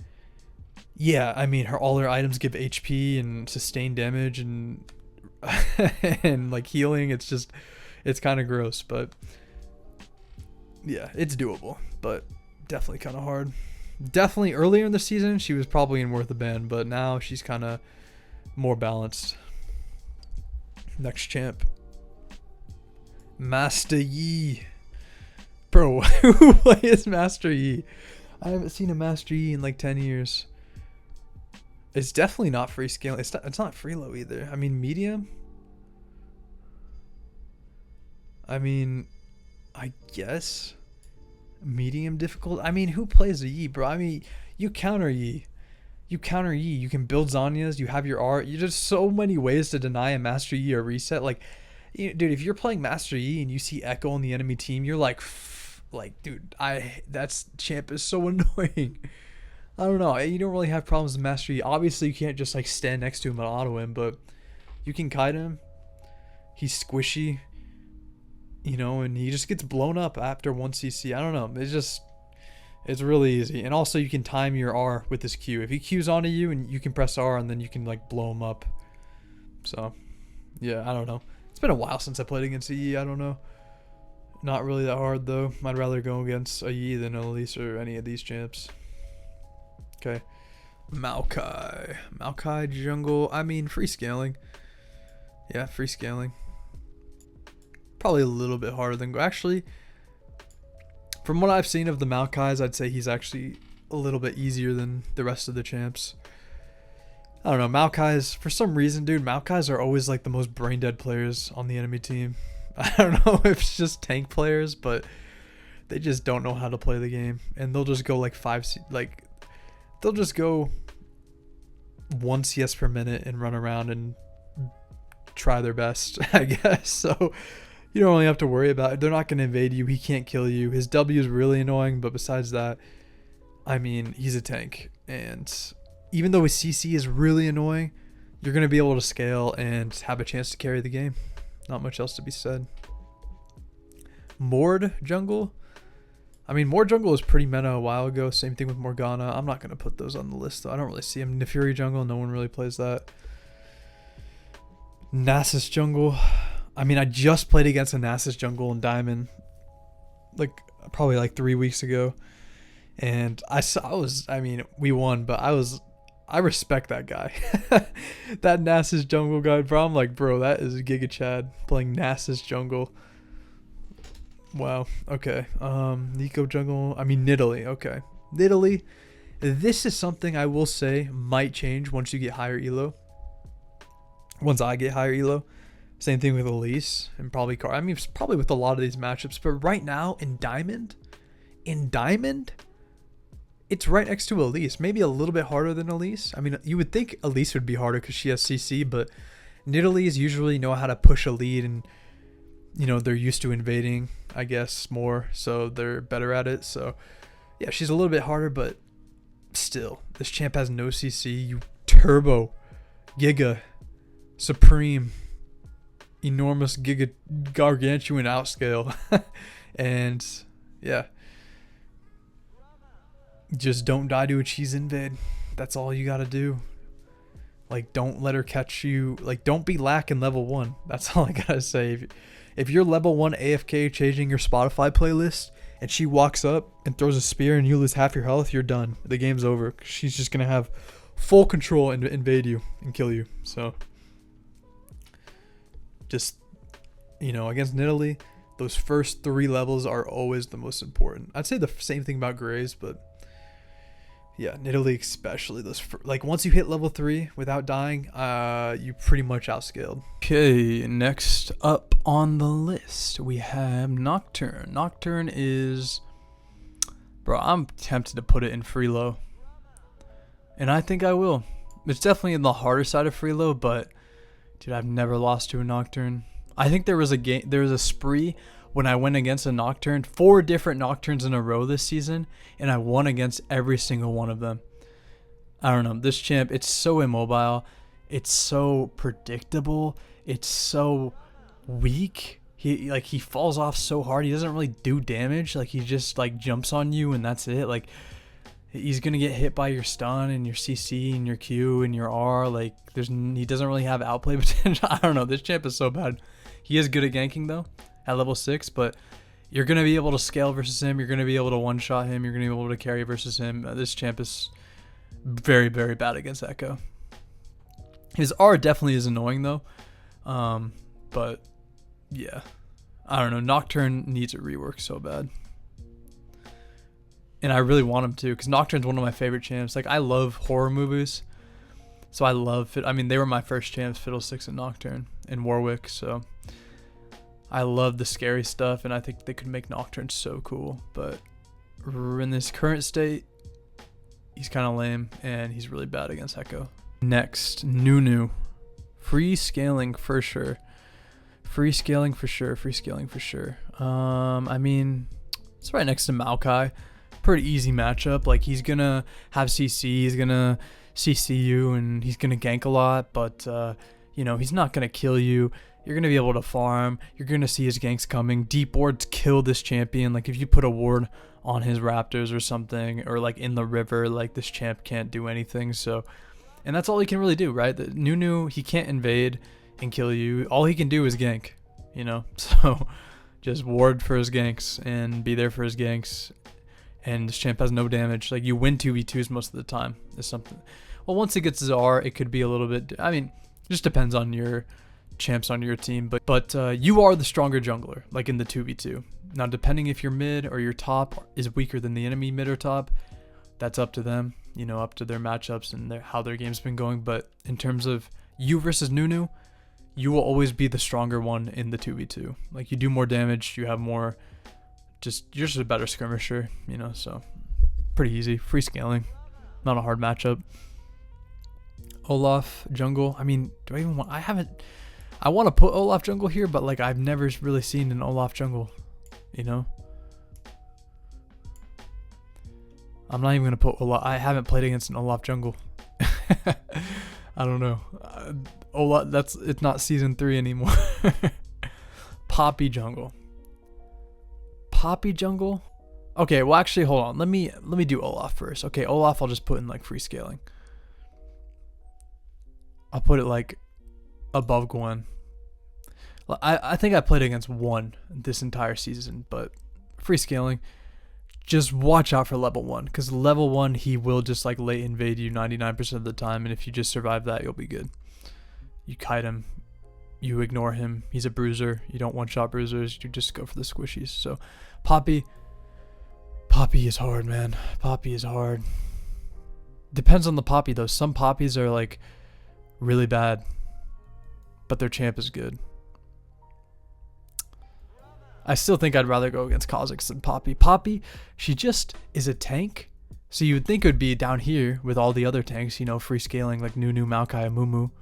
yeah, I mean, all her items give HP and sustain damage and and like healing. It's kind of gross, but yeah, it's doable, but definitely kind of hard. Definitely earlier in the season, she was probably in worth a ban, but now she's kind of more balanced. Next champ. Master Yi. Bro, who plays Master Yi? I haven't seen a Master Yi in like 10 years. It's definitely not free scaling. It's not free low either. I mean, medium? I mean, I guess medium difficult. I mean, who plays a Yi, bro? I mean, you counter Yi. You can build Zanyas. You have your art. There's so many ways to deny a Master Yi or reset. Like, dude, if you're playing Master Yi and you see Ekko on the enemy team, you're like, dude, that's champ is so annoying. I don't know. You don't really have problems with Master Yi. Obviously, you can't just like stand next to him and auto him, but you can kite him. He's squishy. You know, and he just gets blown up after 1 CC. I don't know. It's really easy. And also you can time your R with this Q. If he Qs onto you, and you can press R, and then you can like blow him up. So, yeah, I don't know. It's been a while since I played against a Yi. I don't know. Not really that hard though. I'd rather go against a Yi than an Elise or any of these champs. Okay. Maokai jungle. I mean, free scaling. Yeah, free scaling. Probably a little bit harder than actually. From what I've seen of the Maokais, I'd say he's actually a little bit easier than the rest of the champs. I don't know, Maokais, for some reason, dude, Maokais are always like the most brain dead players on the enemy team. I don't know if it's just tank players, but they just don't know how to play the game, and they'll just go like they'll just go 1 CS per minute and run around and try their best, I guess. So you don't really have to worry about it. They're not going to invade you. He can't kill you. His W is really annoying, but besides that, I mean, he's a tank. And even though his CC is really annoying, you're going to be able to scale and have a chance to carry the game. Not much else to be said. Mord jungle. I mean, Mord jungle was pretty meta a while ago. Same thing with Morgana. I'm not going to put those on the list, though. I don't really see him. Nefuri jungle. No one really plays that. Nasus jungle. I mean, I just played against a Nasus jungle in Diamond. Probably like 3 weeks ago. And I mean, we won, but I respect that guy. That Nasus jungle guy, bro. I'm like, bro, that is Giga Chad playing Nasus jungle. Wow. Okay. Nico jungle. I mean, Nidalee. Okay. Nidalee. This is something I will say might change once you get higher elo. Once I get higher elo. Same thing with Elise and probably Car. I mean, it's probably with a lot of these matchups. But right now in Diamond, it's right next to Elise. Maybe a little bit harder than Elise. I mean, you would think Elise would be harder because she has CC, but Nidalees usually know how to push a lead and, you know, they're used to invading, I guess, more. So they're better at it. So, yeah, she's a little bit harder, but still, this champ has no CC. You turbo, giga, supreme, enormous, giga, gargantuan outscale. And, yeah. Just don't die to a cheese invade. That's all you gotta do. Like, don't let her catch you. Like, don't be lacking level 1. That's all I gotta say. If you're level 1 AFK changing your Spotify playlist and she walks up and throws a spear and you lose half your health, you're done. The game's over. She's just gonna have full control and invade you and kill you. So, just, you know, against Nidalee, those first 3 levels are always the most important. I'd say the same thing about Graves, but yeah, Nidalee especially. Like, once you hit level 3 without dying, you pretty much outscaled. Okay, next up on the list, we have Nocturne. Nocturne is... Bro, I'm tempted to put it in free low. And I think I will. It's definitely in the harder side of free low, but... Dude, I've never lost to a Nocturne. I think there was a spree when I went against a Nocturne, 4 different Nocturnes in a row this season, and I won against every single one of them. I don't know. This champ, it's so immobile. It's so predictable. It's so weak. He falls off so hard. He doesn't really do damage. Like, he just, like, jumps on you, and that's it. Like, he's going to get hit by your stun and your CC and your Q and your R. Like, he doesn't really have outplay potential. I don't know. This champ is so bad. He is good at ganking, though, at level 6, but you're going to be able to scale versus him. You're going to be able to one-shot him. You're going to be able to carry versus him. This champ is very, very bad against Ekko. His R definitely is annoying, though. But, yeah. I don't know. Nocturne needs a rework so bad. And I really want him to, because Nocturne's one of my favorite champs. Like, I love horror movies. So I love it. I mean, they were my first champs, Fiddlesticks and Nocturne and Warwick. So I love the scary stuff, and I think they could make Nocturne so cool. But in this current state, he's kind of lame, and he's really bad against Ekko. Next, Nunu. Free scaling for sure. Free scaling for sure. Free scaling for sure. I mean, it's right next to Maokai. Pretty easy matchup. Like, he's gonna have CC, he's gonna CC you, and he's gonna gank a lot, but you know, he's not gonna kill you. You're gonna be able to farm. You're gonna see his ganks coming. Deep wards kill this champion. Like, if you put a ward on his raptors or something, or like in the river, like, this champ can't do anything. So, and that's all he can really do, right? The Nunu, he can't invade and kill you. All he can do is gank, you know. So just ward for his ganks and be there for his ganks. And this champ has no damage. Like, you win 2v2s most of the time. Is something. Well, once he gets his R, it could be a little bit. I mean, it just depends on your champs on your team. But you are the stronger jungler, like in the 2v2. Now, depending if your mid or your top is weaker than the enemy mid or top, that's up to them. You know, up to their matchups and how their game's been going. But in terms of you versus Nunu, you will always be the stronger one in the 2v2. Like, you do more damage. You have more. You're just a better skirmisher, you know, so pretty easy. Free scaling. Not a hard matchup. Olaf jungle. I mean, do I even want... I want to put Olaf jungle here, but, like, I've never really seen an Olaf jungle, you know? I'm not even gonna put Olaf. I haven't played against an Olaf jungle. I don't know. Olaf. It's not season 3 anymore. Poppy jungle. Poppy jungle. Okay. Well, actually, hold on. Let me do Olaf first. Okay, Olaf. I'll just put in like free scaling. I'll put it like above Gwen. I think I played against one this entire season, but free scaling. Just watch out for level 1, because level 1 he will just like late invade you 99% of the time, and if you just survive that, you'll be good. You kite him, you ignore him. He's a bruiser. You don't one-shot bruisers. You just go for the squishies. So Poppy is hard, man. Poppy is hard. Depends on the Poppy though. Some Poppies are like really bad, but their champ is good. I still think I'd rather go against Khazix than Poppy. Poppy, she just is a tank. So you would think it would be down here with all the other tanks, you know, free scaling like Nunu, Maokai, Amumu.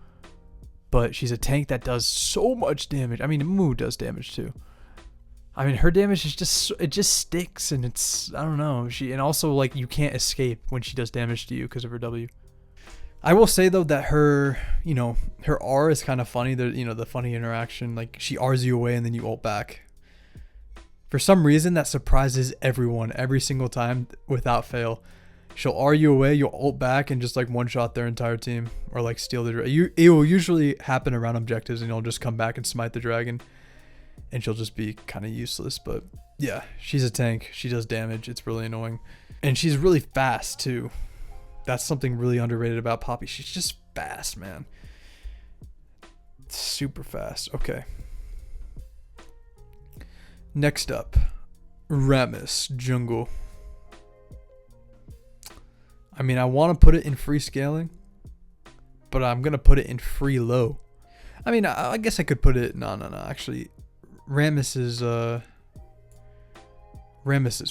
But she's a tank that does so much damage. I mean, Amumu does damage too. I mean, her damage is just, it just sticks, and it's, I don't know. And also like you can't escape when she does damage to you because of her W. I will say though that her, you know, her R is kind of funny. The funny interaction, like she R's you away and then you ult back. For some reason, that surprises everyone every single time without fail. She'll R you away, you'll ult back, and just like one-shot their entire team. Or like steal the dragon. It will usually happen around objectives, and you'll just come back and smite the dragon. And she'll just be kind of useless. But yeah, she's a tank. She does damage. It's really annoying. And she's really fast too. That's something really underrated about Poppy. She's just fast, man. Super fast. Okay. Next up, Rammus jungle. I mean, I want to put it in free scaling, but I'm going to put it in free low. I mean, I guess I could put it, no. Actually, Rammus is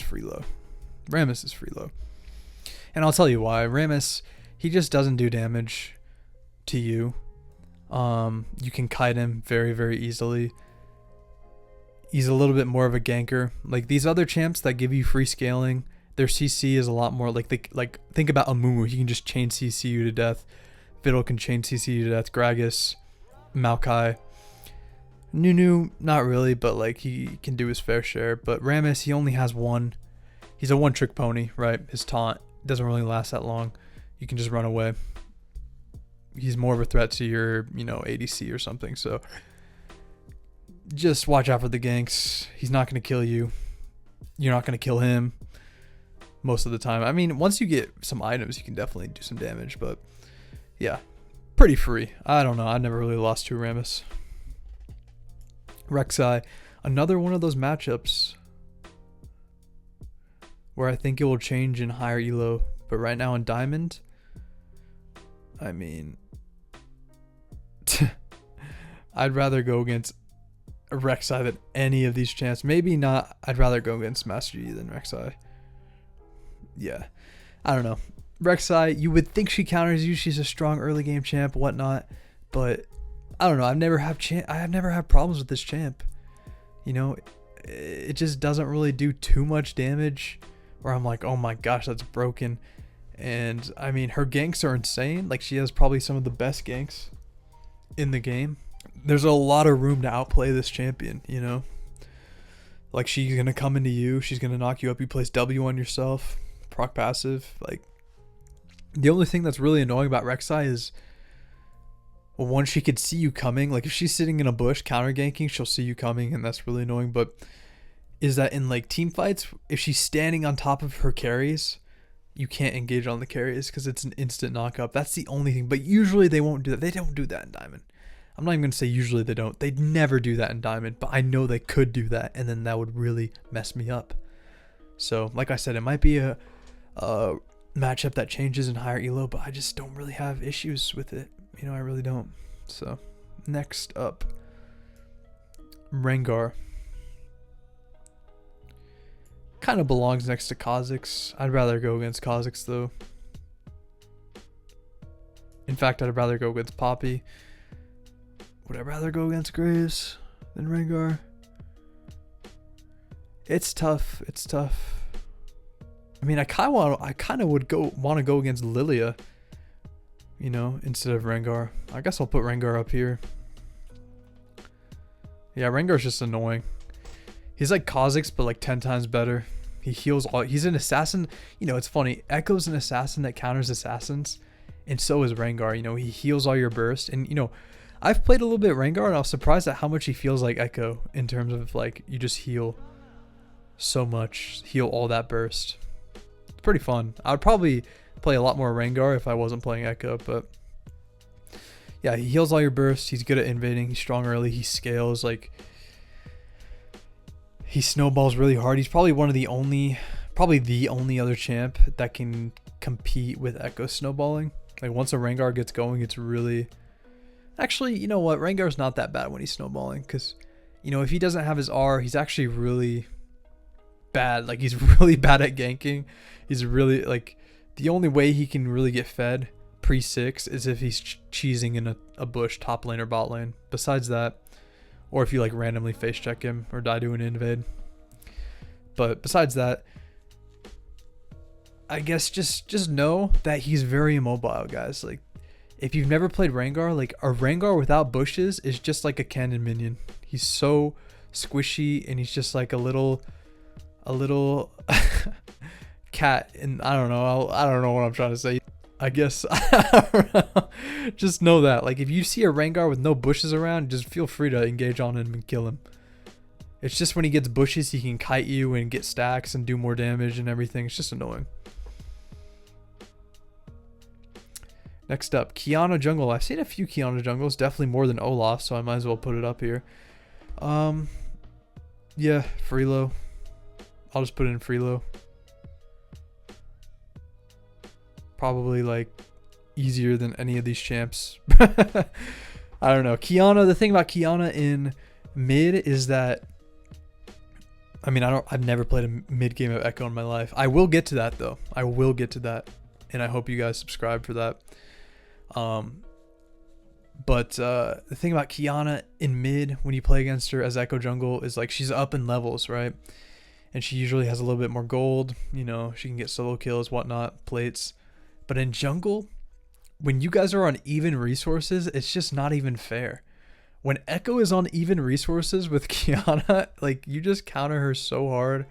free low. Rammus is free low. And I'll tell you why. Rammus, he just doesn't do damage to you. You can kite him very, very easily. He's a little bit more of a ganker. Like these other champs that give you free scaling, their CC is a lot more like think about Amumu. He can just chain CC you to death. Fiddle can chain CC you to death. Gragas, Maokai. Nunu, not really, but like he can do his fair share. But Rammus, he only has one. He's a one-trick pony, right? His taunt doesn't really last that long. You can just run away. He's more of a threat to your, ADC or something. So just watch out for the ganks. He's not going to kill you. You're not going to kill him most of the time. I mean, once you get some items, you can definitely do some damage. But yeah, pretty free. I don't know. I never really lost to Rammus. Rek'Sai, another one of those matchups where I think it will change in higher elo. But right now in Diamond, I mean, I'd rather go against Rek'Sai than any of these champs. Maybe not. I'd rather go against Master Yi than Rek'Sai. Yeah. I don't know. Rek'Sai, you would think she counters you. She's a strong early game champ, whatnot. But I don't know. I have never had problems with this champ. It just doesn't really do too much damage. Where I'm like, oh my gosh, that's broken. And I mean, her ganks are insane. Like she has probably some of the best ganks in the game. There's a lot of room to outplay this champion, Like she's going to come into you. She's going to knock you up. You place W on yourself. Proc passive. Like the only thing that's really annoying about Rek'Sai is, well, one, she could see you coming. Like if she's sitting in a bush counter ganking, she'll see you coming, and that's really annoying. But is that in like team fights, if she's standing on top of her carries, you can't engage on the carries because it's an instant knockup. That's the only thing. But usually they won't do that. They don't do that in Diamond. I'm not even going to say usually they don't. They'd never do that in Diamond, but I know they could do that, and then that would really mess me up. So, like I said, it might be a matchup that changes in higher elo, but I just don't really have issues with it. I really don't. So, next up, Rengar. Kind of belongs next to Khazix. I'd rather go against Khazix, though. In fact, I'd rather go against Poppy. Would I rather go against Graves than Rengar? It's tough. It's tough. I mean, I kind of would want to go against Lilia, you know, instead of Rengar. I guess I'll put Rengar up here. Yeah, Rengar's just annoying. He's like Khazix, but like 10 times better. He heals all. He's an assassin. You know, it's funny. Ekko's an assassin that counters assassins, and so is Rengar. You know, he heals all your burst, and you know, I've played a little bit Rengar, and I was surprised at how much he feels like Ekko in terms of like you just heal so much, heal all that burst. It's pretty fun. I would probably play a lot more Rengar if I wasn't playing Ekko, but yeah, he heals all your bursts. He's good at invading. He's strong early. He scales. Like, he snowballs really hard. He's probably the only other champ that can compete with Ekko snowballing. Like, once a Rengar gets going, it's really... Actually, you know what? Rengar's not that bad when he's snowballing, because, you know, if he doesn't have his R, he's actually really bad. Like, he's really bad at ganking. He's really, like, the only way he can really get fed pre-6 is if he's cheesing in a bush top lane or bot lane. Besides that, or if you like randomly face check him or die to an invade. But besides that, I guess just know that he's very immobile, guys. Like, if you've never played Rengar, like a Rengar without bushes is just like a cannon minion. He's so squishy, and he's just like a little cat. And I don't know what I'm trying to say. I guess I don't know. Just know that, like, if you see a Rengar with no bushes around, just feel free to engage on him and kill him. It's just when he gets bushes, he can kite you and get stacks and do more damage and everything. It's just annoying. Next up, Kiana jungle. I've seen a few Kiana jungles, definitely more than Olaf, so I might as well put it up here. Yeah, Freelo. I'll just put it in Freelo. Probably like easier than any of these champs. I don't know. Kiana, the thing about Kiana in mid is that, I mean, I've never played a mid game of Ekko in my life. I will get to that though. I will get to that, and I hope you guys subscribe for that. But the thing about Kiana in mid when you play against her as Ekko jungle is like she's up in levels, right? And she usually has a little bit more gold. You know, she can get solo kills, whatnot, plates. But in jungle, when you guys are on even resources, it's just not even fair. When Ekko is on even resources with Kiana, like, you just counter her so hard.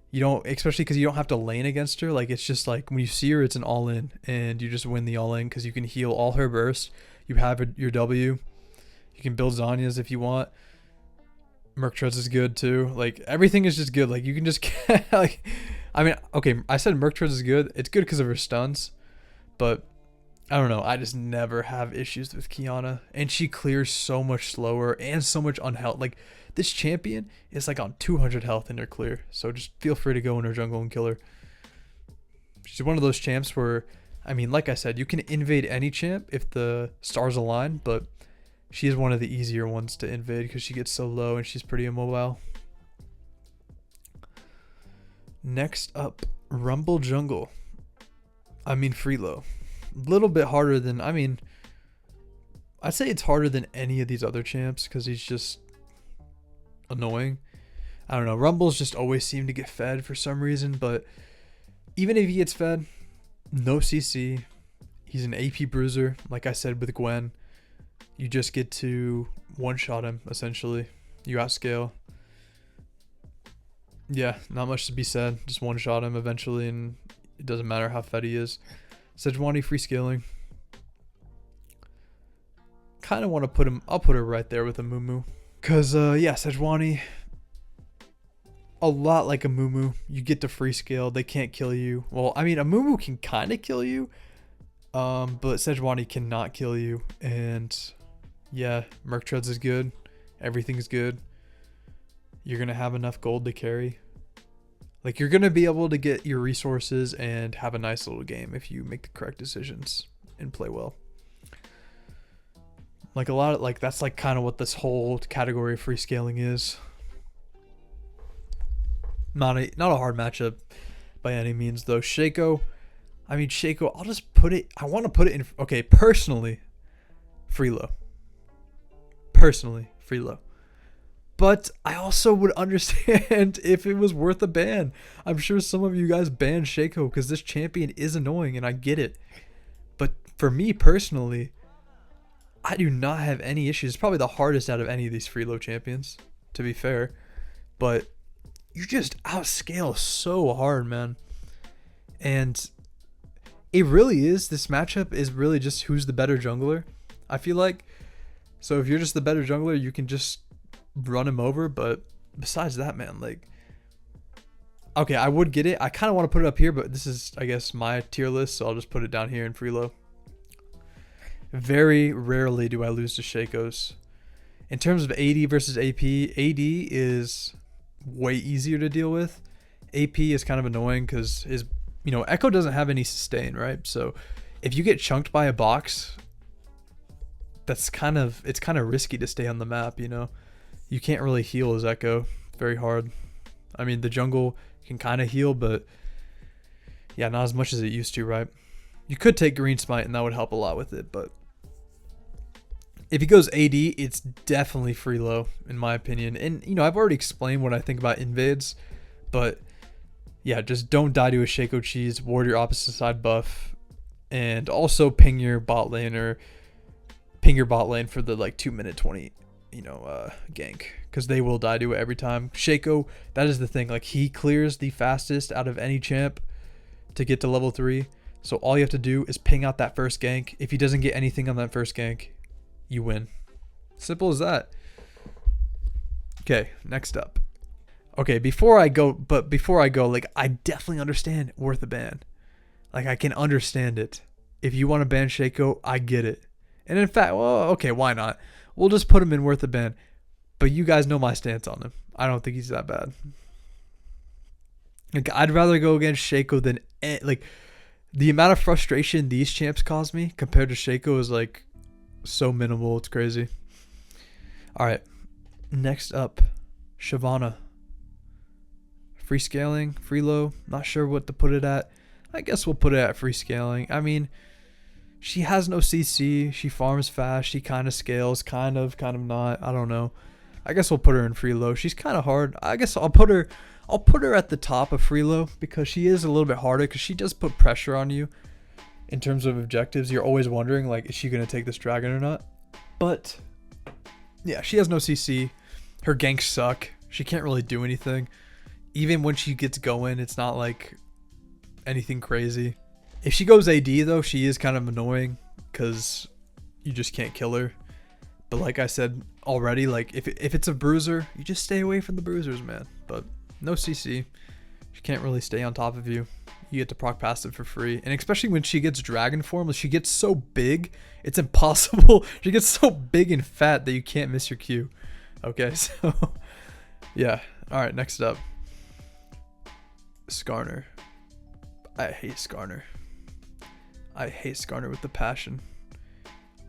You don't, especially because you don't have to lane against her. Like, it's just like when you see her, it's an all-in, and you just win the all-in because you can heal all her bursts. You have your W. You can build Zanya's if you want. Merc Treads is good too. Like, everything is just good. Like, you can just like, I mean, okay, I said Merc Treads is good. It's good because of her stuns, but I don't know. I just never have issues with Kiana, and she clears so much slower and so much unhealth. Like, this champion is like on 200 health in her clear, so just feel free to go in her jungle and kill her. She's one of those champs where, I mean, like I said, you can invade any champ if the stars align, but she is one of the easier ones to invade because she gets so low and she's pretty immobile. Next up, Rumble Jungle. I mean, Freelo. A little bit harder than, I mean, I'd say it's harder than any of these other champs because he's just annoying. I don't know. Rumbles just always seem to get fed for some reason, but even if he gets fed, no CC. He's an AP bruiser, like I said with Gwen. You just get to one-shot him, essentially. You outscale. Yeah, not much to be said. Just one-shot him eventually, and it doesn't matter how fed he is. Sejuani free scaling. Kind of want to put him, I'll put her right there with Amumu. Because, yeah, Sejuani, a lot like Amumu. You get to free scale. They can't kill you. Well, I mean, Amumu can kind of kill you. But Sejuani cannot kill you. And yeah, Merc Treads is good. Everything's good. You're going to have enough gold to carry. Like, you're going to be able to get your resources and have a nice little game if you make the correct decisions and play well. Like, a lot of, like, that's like kind of what this whole category of free scaling is. Not a hard matchup by any means, though. Shaco, I mean, Shaco, I'll just put it, I want to put it in, okay, personally, Freelo. Personally, Freelo. But I also would understand if it was worth a ban. I'm sure some of you guys banned Shaco because this champion is annoying, and I get it. But for me personally, I do not have any issues. It's probably the hardest out of any of these Freelo champions, to be fair. But you just outscale so hard, man. And it really is. This matchup is really just who's the better jungler, I feel like. So if you're just the better jungler, you can just run him over. But besides that, man, like, okay, I would get it. I kind of want to put it up here, but this is, I guess, my tier list, so I'll just put it down here in Freelo. Very rarely do I lose to Shakos. In terms of AD versus AP, AD is way easier to deal with. AP is kind of annoying because his, Ekko doesn't have any sustain, right? So if you get chunked by a box, it's kind of risky to stay on the map, You can't really heal as Ekko. Very hard. I mean, the jungle can kind of heal, but yeah, not as much as it used to, right? You could take Green Smite and that would help a lot with it, but if he goes AD, it's definitely Freelo, in my opinion. And, I've already explained what I think about invades, but yeah, just don't die to a Shaco cheese, ward your opposite side buff, and also ping your bot lane for the like 2-minute 20, gank, because they will die to it every time. Shaco, that is the thing, like he clears the fastest out of any champ to get to level 3. So all you have to do is ping out that first gank. If he doesn't get anything on that first gank, you win. Simple as that. Okay, next up. Okay, before I go, like, I definitely understand worth a ban. Like, I can understand it. If you want to ban Shaco, I get it. And in fact, well, okay, why not? We'll just put him in worth a ban. But you guys know my stance on him. I don't think he's that bad. Like, I'd rather go against Shaco than, like, the amount of frustration these champs cause me compared to Shaco is, like, so minimal. It's crazy. All right, next up, Shyvana. Free scaling, Freelo. Not sure what to put it at. I guess we'll put it at free scaling. I mean, she has no CC. She farms fast. She kind of scales, kind of not. I don't know. I guess we'll put her in Freelo. She's kind of hard. I guess I'll put her at the top of Freelo because she is a little bit harder because she does put pressure on you. In terms of objectives, you're always wondering, like, is she going to take this dragon or not? But, yeah, she has no CC. Her ganks suck. She can't really do anything. Even when she gets going, it's not, like, anything crazy. If she goes AD, though, she is kind of annoying because you just can't kill her. But like I said already, like, if it's a Bruiser, you just stay away from the Bruisers, man. But no CC. She can't really stay on top of you. You get to proc passive for free. And especially when she gets dragon form, she gets so big, it's impossible. She gets so big and fat that you can't miss your Q. Okay, so yeah. All right, next up. Skarner. I hate Skarner. I hate Skarner with the passion.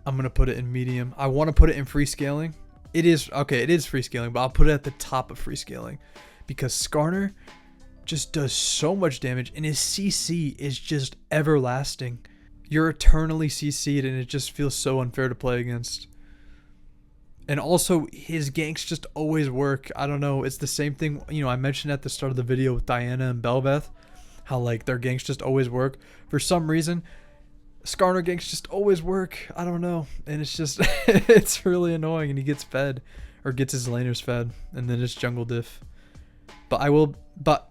I'm going to put it in medium. I want to put it in free scaling. It is free scaling, but I'll put it at the top of free scaling because Skarner just does so much damage and his CC is just everlasting. You're eternally CC'd and it just feels so unfair to play against. And also his ganks just always work. I don't know. It's the same thing, I mentioned at the start of the video with Diana and Bel'Veth, how like their ganks just always work. For some reason, Skarner ganks just always work. I don't know. And it's just, it's really annoying and he gets fed or gets his laners fed and then it's jungle diff. But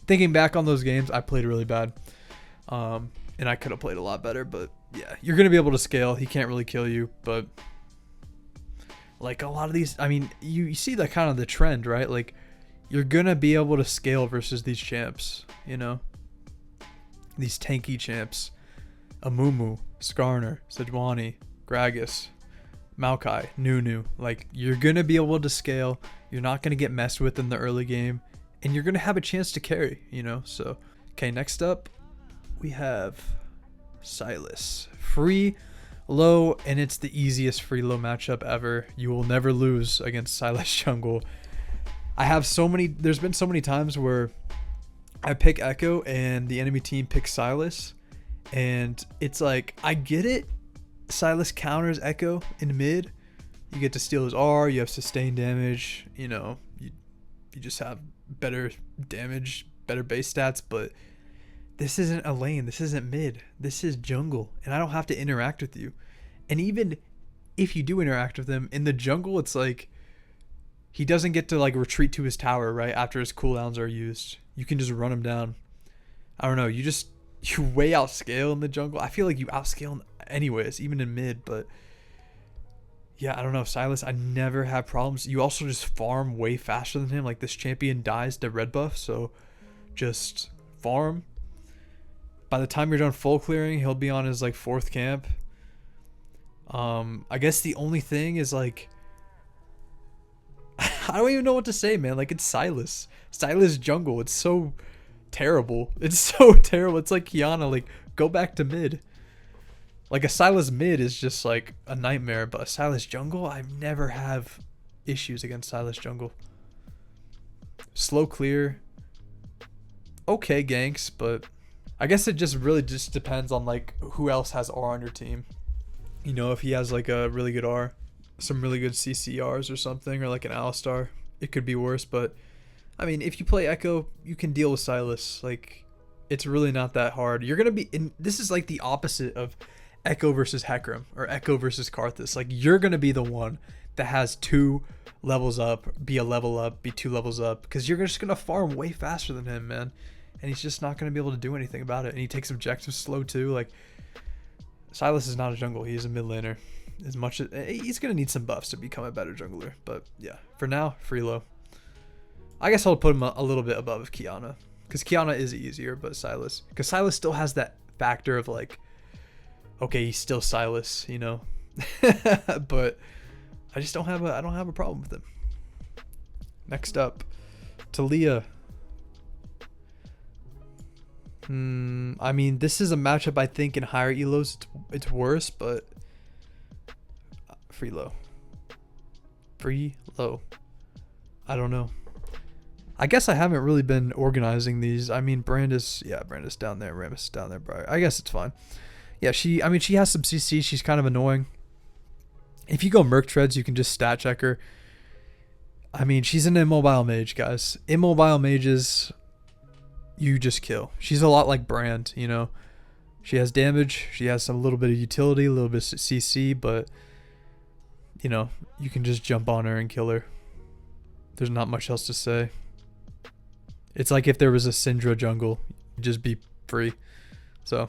thinking back on those games, I played really bad. And I could have played a lot better, but yeah, you're going to be able to scale. He can't really kill you, but like a lot of these, I mean, you see that kind of the trend, right? Like you're going to be able to scale versus these champs, these tanky champs. Amumu, Skarner, Sejuani, Gragas, Maokai, Nunu. Like you're going to be able to scale. You're not going to get messed with in the early game. And you're going to have a chance to carry, So, okay, next up, we have Sylas. Free, low, and it's the easiest free low matchup ever. You will never lose against Sylas jungle. There's been so many times where I pick Ekko and the enemy team picks Sylas. And it's like, I get it. Sylas counters Ekko in mid. You get to steal his R, you have sustained damage, you know, you just have better damage, better base stats, but this isn't a lane, this isn't mid, this is jungle, and I don't have to interact with you. And even if you do interact with him, in the jungle, it's like, he doesn't get to like retreat to his tower, right, after his cooldowns are used. You can just run him down. I don't know, you way outscale in the jungle. I feel like you outscale anyways, even in mid, but yeah, I don't know. Sylas, I never have problems. You also just farm way faster than him. Like, this champion dies to red buff, so just farm. By the time you're done full clearing, he'll be on his like 4th camp. I guess the only thing is like, I don't even know what to say, man. Like, it's Sylas. Sylas jungle. It's so terrible. It's so terrible. It's like Kiana. Like, go back to mid. Like, a Sylas mid is just like a nightmare, but a Sylas jungle, I never have issues against Sylas jungle. Slow clear. Okay ganks, but I guess it just really just depends on like who else has R on your team. You know, if he has like a really good R, some really good CCRs or something, or like an Alistar, it could be worse. But I mean, if you play Ekko, you can deal with Sylas. Like, it's really not that hard. You're gonna be in. This is like the opposite of Ekko versus Hecarim or Ekko versus Karthus. Like, you're gonna be the one that has 2 levels up, be a level up, be 2 levels up, because you're just gonna farm way faster than him, man. And he's just not gonna be able to do anything about it. And he takes objectives slow too. Like, Sylas is not a jungle. He's a mid laner. As much as he's gonna need some buffs to become a better jungler. But yeah, for now, Freelo. I guess I'll put him a little bit above Kiana, because Kiana is easier, but Sylas, because Sylas still has that factor of like, okay, he's still Sylas, you know. But I just don't have a problem with him. Next up, Talia. I mean, this is a matchup I think in higher elos it's worse, but Freelo. I don't know. I guess I haven't really been organizing these. I mean, Brandis down there, Rammus down there, Briar. I guess it's fine. Yeah, she has some CC. She's kind of annoying. If you go Merc Treads, you can just stat check her. I mean, she's an immobile mage, guys. Immobile mages, you just kill. She's a lot like Brand, you know. She has damage. She has some little bit of utility, a little bit of CC, but, you know, you can just jump on her and kill her. There's not much else to say. It's like if there was a Syndra jungle, you'd just be free. So,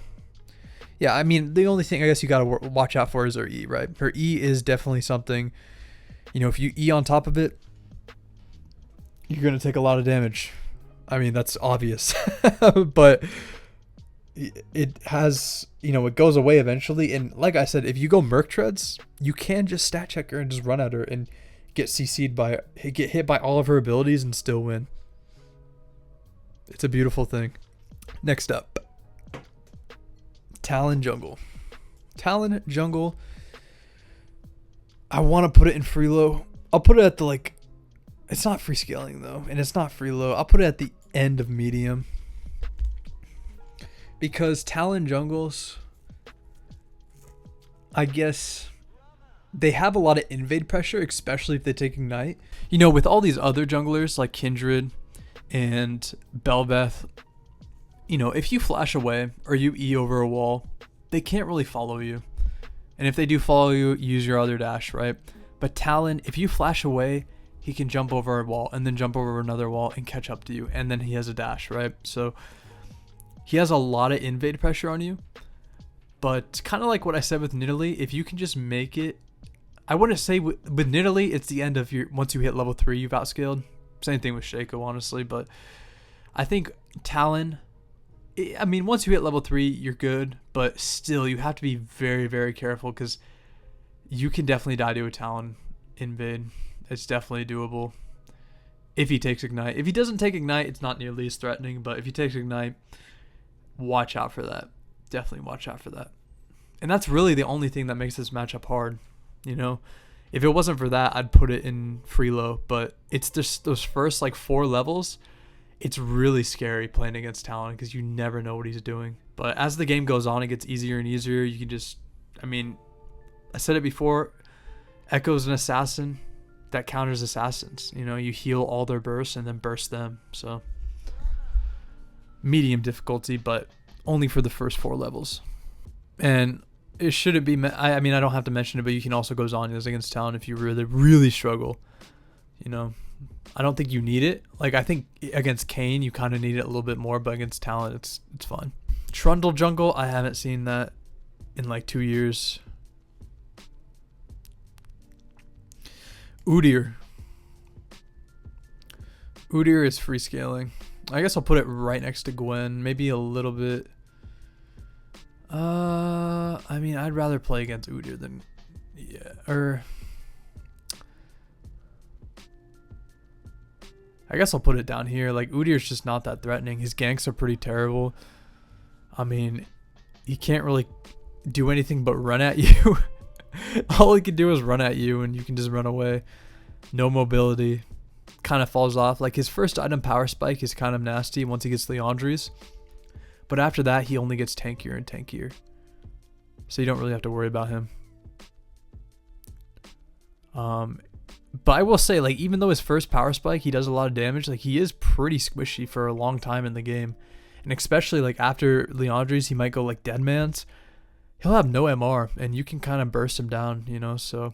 yeah, I mean, the only thing I guess you got to watch out for is her E, right? Her E is definitely something, you know, if you E on top of it, you're going to take a lot of damage. I mean, that's obvious. But it has, you know, it goes away eventually. And like I said, if you go Merc Treads, you can just stat check her and just run at her and get CC'd by, get hit by all of her abilities and still win. It's a beautiful thing. Next up, Talon jungle. Talon jungle, I want to put it in Freelo. I'll put it at the, like, it's not free scaling though, and it's not Freelo. I'll put it at the end of medium, because Talon jungles, I guess, they have a lot of invade pressure, especially if they take Ignite. You know, with all these other junglers like Kindred and Bel'Veth, you know, if you flash away or you E over a wall, they can't really follow you. And if they do follow you, use your other dash, right? But Talon, if you flash away, he can jump over a wall and then jump over another wall and catch up to you. And then he has a dash, right? So he has a lot of invade pressure on you. But kind of like what I said with Nidalee, if you can just make it, I wouldn't say with Nidalee, it's the end of your, once you hit level 3, you've outscaled. Same thing with Shaco, honestly. But I think Talon, I mean, once you hit level 3, you're good. But still, you have to be very, very careful, because you can definitely die to a Talon invade. It's definitely doable if he takes Ignite. If he doesn't take Ignite, it's not nearly as threatening. But if he takes Ignite, watch out for that. Definitely watch out for that. And that's really the only thing that makes this matchup hard. You know, if it wasn't for that, I'd put it in Freelo. But it's just those first like 4 levels. It's really scary playing against Talon, because you never know what he's doing. But as the game goes on, it gets easier and easier. You can just, I mean, I said it before, Ekko's an assassin that counters assassins. You know, you heal all their bursts and then burst them. So medium difficulty, but only for the first 4 levels. And it shouldn't be, I mean, I don't have to mention it, but you can also go Zhonya's against Talon if you really, really struggle. You know, I don't think you need it. Like, I think against Kane, you kind of need it a little bit more, but against Talon, it's fine. Trundle jungle, I haven't seen that in like 2 years. Udyr. Udyr is free scaling. I guess I'll put it right next to Gwen. Maybe a little bit. I mean, I'd rather play against Udyr than, yeah, or I guess I'll put it down here. Like, Udyr's just not that threatening. His ganks are pretty terrible. I mean, he can't really do anything but run at you. All he can do is run at you, and you can just run away. No mobility. Kind of falls off. Like, his first item, Power Spike, is kind of nasty once he gets Leandri's. But after that, he only gets tankier and tankier. So you don't really have to worry about him. But I will say, like, even though his first Power Spike, he does a lot of damage, like, he is pretty squishy for a long time in the game. And especially, like, after Leandri's, he might go, like, Deadman's. He'll have no MR, and you can kind of burst him down, you know, so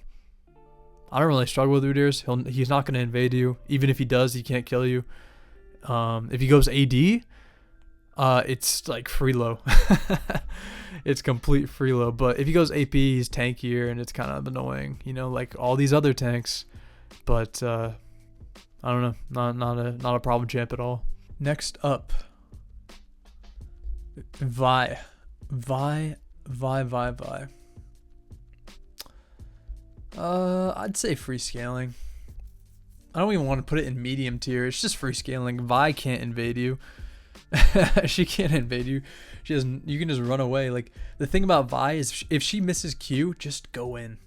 I don't really struggle with Udyr's. He's not going to invade you. Even if he does, he can't kill you. If he goes AD, it's like free low. It's complete free low. But if he goes AP, he's tankier, and it's kind of annoying, you know, like all these other tanks. But I don't know, not a problem champ at all. Next up, Vi. I'd say free scaling. I don't even want to put it in medium tier. It's just free scaling. Vi can't invade you. She can't invade you. She doesn't. You can just run away. Like, the thing about Vi is, if she misses Q, just go in.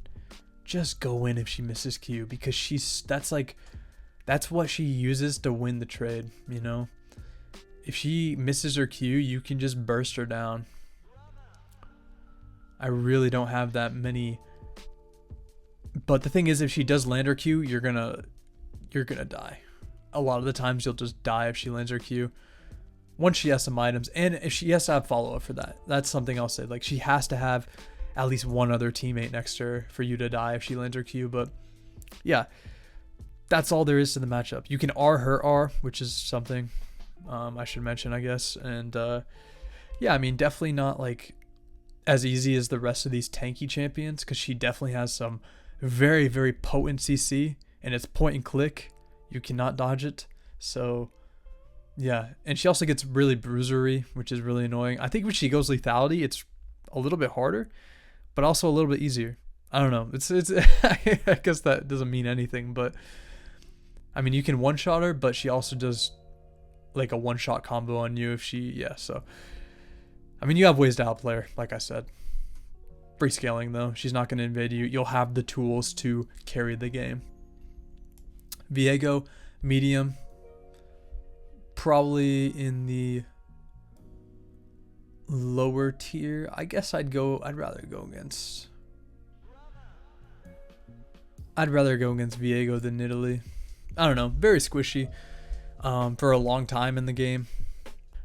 Just go in if she misses Q, because that's what she uses to win the trade, you know? If she misses her Q, you can just burst her down. I really don't have that many. But the thing is, if she does land her Q, you're gonna die. A lot of the times you'll just die if she lands her Q. Once she has some items, and if she has to have follow-up for that. That's something I'll say. Like, she has to have at least one other teammate next to her for you to die if she lands her Q. But yeah, that's all there is to the matchup. You can R her R, which is something I should mention, I guess. And yeah, I mean, definitely not like as easy as the rest of these tanky champions, because she definitely has some very, very potent CC, and it's point and click. You cannot dodge it. So yeah, and she also gets really bruisery, which is really annoying. I think when she goes lethality, it's a little bit harder, but also a little bit easier. I don't know. It's I guess that doesn't mean anything, but I mean, you can one-shot her, but she also does like a one-shot combo on you if she, yeah, so I mean, you have ways to outplay her, like I said. Free scaling, though. She's not going to invade you. You'll have the tools to carry the game. Viego, medium. Probably in the lower tier. I guess I'd rather go against Viego than Nidalee. I don't know. Very squishy for a long time in the game.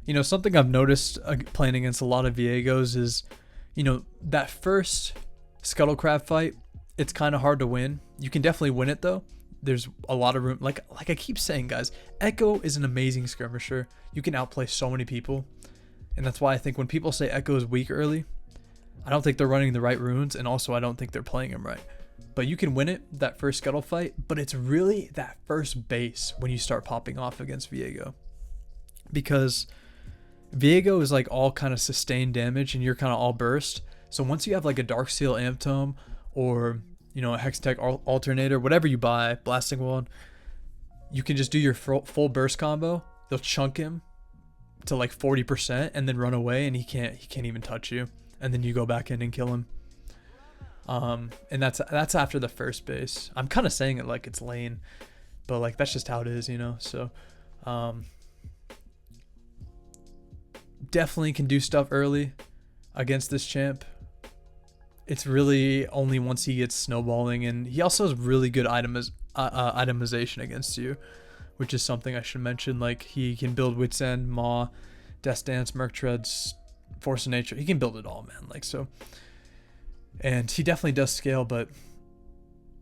You know, something I've noticed playing against a lot of Viegos is, you know, that first Scuttle Crab fight, it's kind of hard to win. You can definitely win it, though. There's a lot of room. Like I keep saying, guys, Ekko is an amazing skirmisher. You can outplay so many people. And that's why I think when people say Ekko is weak early, I don't think they're running the right runes, and also I don't think they're playing him right. But you can win it, that first Scuttle fight, but it's really that first base when you start popping off against Viego. Because Viego is like all kind of sustained damage, and you're kind of all burst. So once you have like a Darksteel Amp Tome, or, you know, a Hextech Alternator, whatever you buy, Blasting Wand, you can just do your full burst combo. They'll chunk him to like 40% and then run away, and he can't even touch you. And then you go back in and kill him. And that's after the first base. I'm kind of saying it like it's lane, but like that's just how it is, you know. So definitely can do stuff early against this champ. it's really only once he gets snowballing, and he also has really good itemization against you, which is something I should mention. Like, he can build Wits End, Maw, Death Dance, Merc Treads, Force of Nature. He can build it all, man. Like, so, and he definitely does scale, but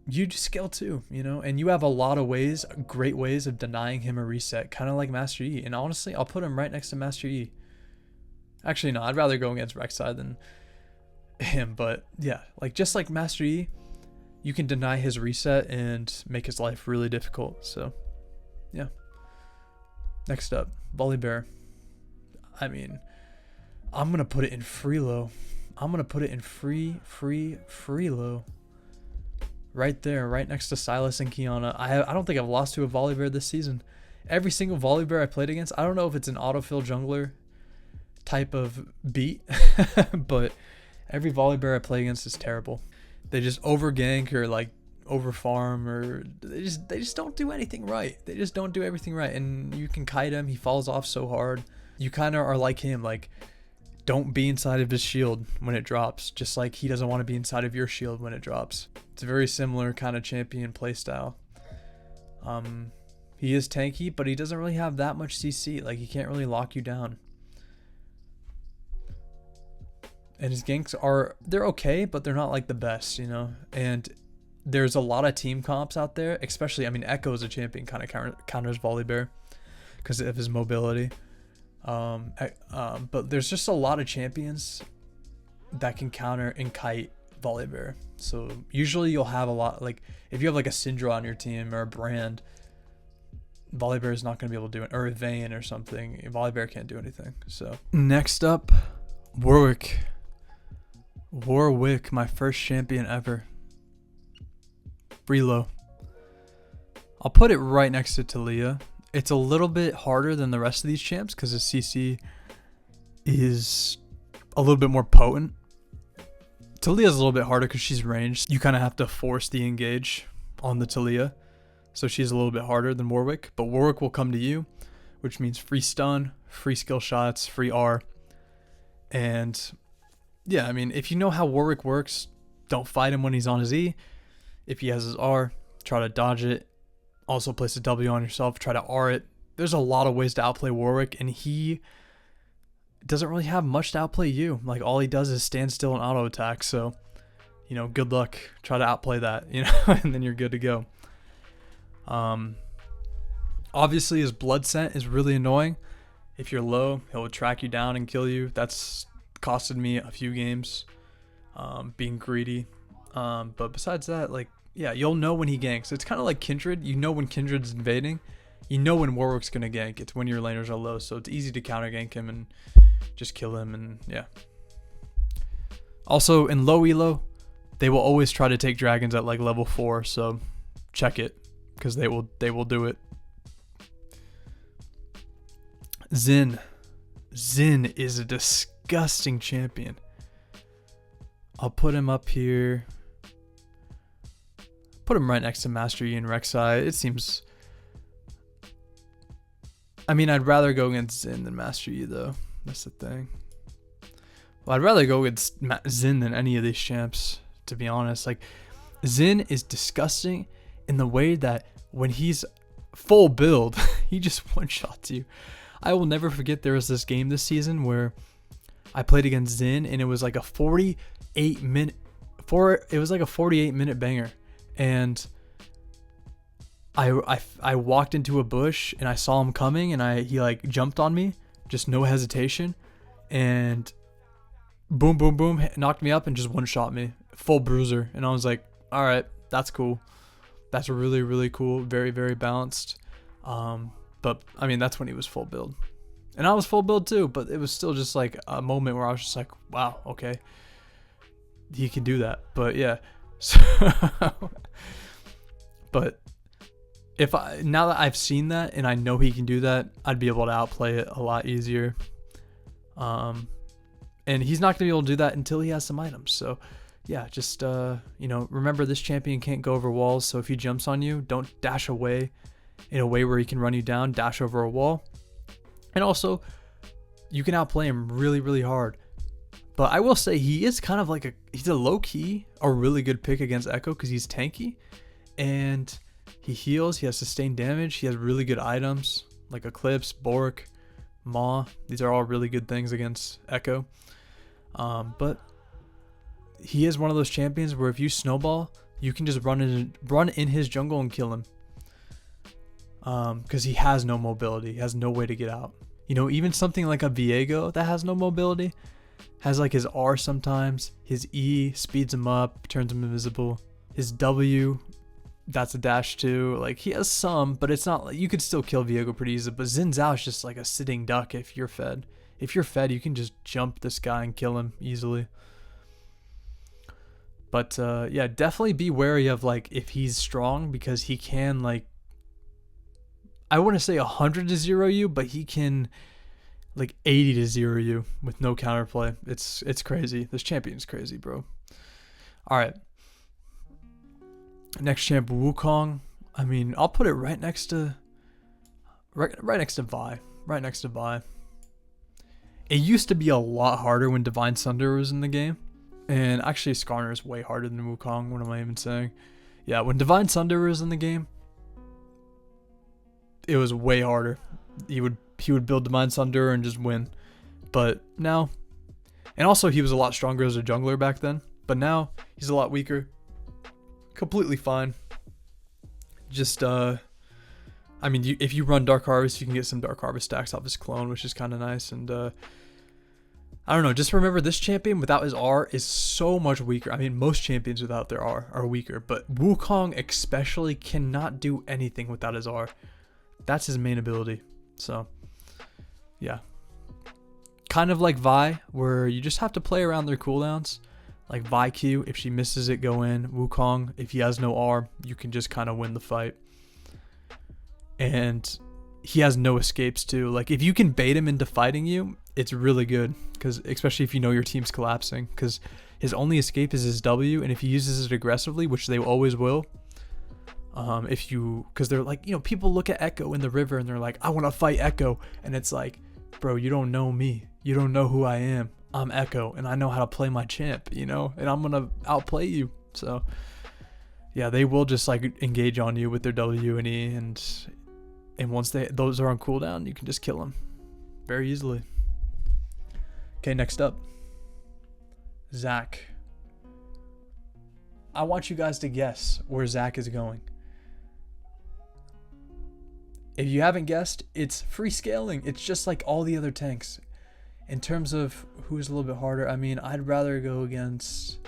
you just scale too, you know, and you have a lot of ways, great ways of denying him a reset, kind of like Master Yi. And honestly, I'll put him right next to Master Yi. Actually, no, I'd rather go against Rek'Sai than him, but yeah, like, just like Master Yi, you can deny his reset and make his life really difficult. So yeah. Next up, Volibear. I mean, I'm gonna put it in free low. I'm gonna put it in free low. Right there, right next to Silas and Kiana. I don't think I've lost to a Volibear this season. Every single Volibear I played against, I don't know if it's an autofill jungler type of beat, but every Volibear I play against is terrible. They just over gank or like over farm, or they just don't do anything right. They just don't do everything right, and you can kite him. He falls off so hard. You kind of are like him, like, don't be inside of his shield when it drops, just like he doesn't want to be inside of your shield when it drops. It's a very similar kind of champion playstyle. He is tanky, but he doesn't really have that much CC. Like, he can't really lock you down. And his ganks they're okay, but they're not like the best, you know? And there's a lot of team comps out there, especially, I mean, Ekko is a champion, kind of counters Volibear because of his mobility. But there's just a lot of champions that can counter and kite Volibear. So usually you'll have a lot, like, if you have like a Syndra on your team or a Brand, Volibear is not going to be able to do it, or a Vayne or something. Volibear can't do anything. So next up, Warwick, my first champion ever. Free-low. I'll put it right next to Talia. It's a little bit harder than the rest of these champs because his CC is a little bit more potent. Talia's a little bit harder because she's ranged. You kind of have to force the engage on the Talia. So she's a little bit harder than Warwick. But Warwick will come to you, which means free stun, free skill shots, free R. And yeah, I mean, if you know how Warwick works, don't fight him when he's on his E. If he has his R, try to dodge it. Also place a W on yourself, try to R it. There's a lot of ways to outplay Warwick, and he doesn't really have much to outplay you. Like, all he does is stand still and auto attack. So, you know, good luck. Try to outplay that, you know, and then you're good to go. Obviously his blood scent is really annoying. If you're low, he'll track you down and kill you. That's costed me a few games, being greedy. But besides that, like, yeah, you'll know when he ganks. It's kind of like Kindred. You know when Kindred's invading. You know when Warwick's going to gank. It's when your laners are low. So it's easy to counter gank him and just kill him. And yeah. Also, in low elo, they will always try to take dragons at like level 4. So check it, because they will do it. Xin. Xin is a disgusting champion. I'll put him up here. Put him right next to Master Yi and Rek'Sai. It seems... I mean, I'd rather go against Xin than Master Yi, though. That's the thing. Well, I'd rather go against Xin than any of these champs, to be honest. Like, Xin is disgusting in the way that when he's full build, he just one-shots you. I will never forget there was this game this season where I played against Xin, and it was like a 48-minute banger. And I walked into a bush and I saw him coming, and he like jumped on me, just no hesitation, and boom, boom, boom, knocked me up and just one shot me, full bruiser. And I was like, all right, that's cool. That's really, really cool. Very, very balanced. But I mean, that's when he was full build, and I was full build too, but it was still just like a moment where I was just like, wow, okay, he can do that. But yeah, so but now that I've seen that and I know he can do that, I'd be able to outplay it a lot easier. And he's not gonna be able to do that until he has some items. So yeah, just you know, remember, this champion can't go over walls. So if he jumps on you, don't dash away in a way where he can run you down. Dash over a wall. And also, you can outplay him really, really hard, But I will say he is kind of like he's a low-key, a really good pick against Ekko because he's tanky. And he heals, he has sustained damage, he has really good items like Eclipse, Bork, Maw. These are all really good things against Ekko. But he is one of those champions where if you snowball, you can just run in his jungle and kill him. Because he has no mobility, he has no way to get out. You know, even something like a Viego that has no mobility, has like his R sometimes, his E speeds him up, turns him invisible. His W, that's a dash too. Like he has some, but it's not like you could still kill Viego pretty easily. But Xin Zhao is just like a sitting duck if you're fed. If you're fed, you can just jump this guy and kill him easily. But yeah, definitely be wary of like if he's strong because he can like, I wouldn't say 100 to 0 you, but he can like 80 to 0 you with no counterplay. It's crazy. This champion's crazy, bro. All right. Next champ, Wukong. I mean, I'll put it right next to Vi. Right next to Vi. It used to be a lot harder when Divine Sunder was in the game. And actually Skarner is way harder than Wukong. What am I even saying? Yeah, when Divine Sunder was in the game, it was way harder. He would build Divine Sunder and just win. But now, and also he was a lot stronger as a jungler back then. But now he's a lot weaker. Completely fine. Just I mean, if you run Dark Harvest, you can get some Dark Harvest stacks off his clone, which is kind of nice. And I don't know, just remember this champion without his R is so much weaker. I mean, most champions without their R are weaker, but Wukong especially cannot do anything without his R. That's his main ability. So yeah, kind of like Vi, where you just have to play around their cooldowns. Like Vi Q, if she misses it, go in. Wukong, if he has no R, you can just kind of win the fight. And he has no escapes too. Like if you can bait him into fighting you, it's really good. Because especially if you know your team's collapsing. Because his only escape is his W, and if he uses it aggressively, which they always will. Because they're like, you know, people look at Ekko in the river and they're like, I want to fight Ekko. And it's like, bro, you don't know me. You don't know who I am. I'm Ekko and I know how to play my champ, you know, and I'm going to outplay you. So yeah, they will just like engage on you with their W and E, and once those are on cooldown, you can just kill them very easily. Okay, next up, Zac. I want you guys to guess where Zac is going. If you haven't guessed, it's free scaling. It's just like all the other tanks. In terms of who's a little bit harder, I mean, I'd rather go against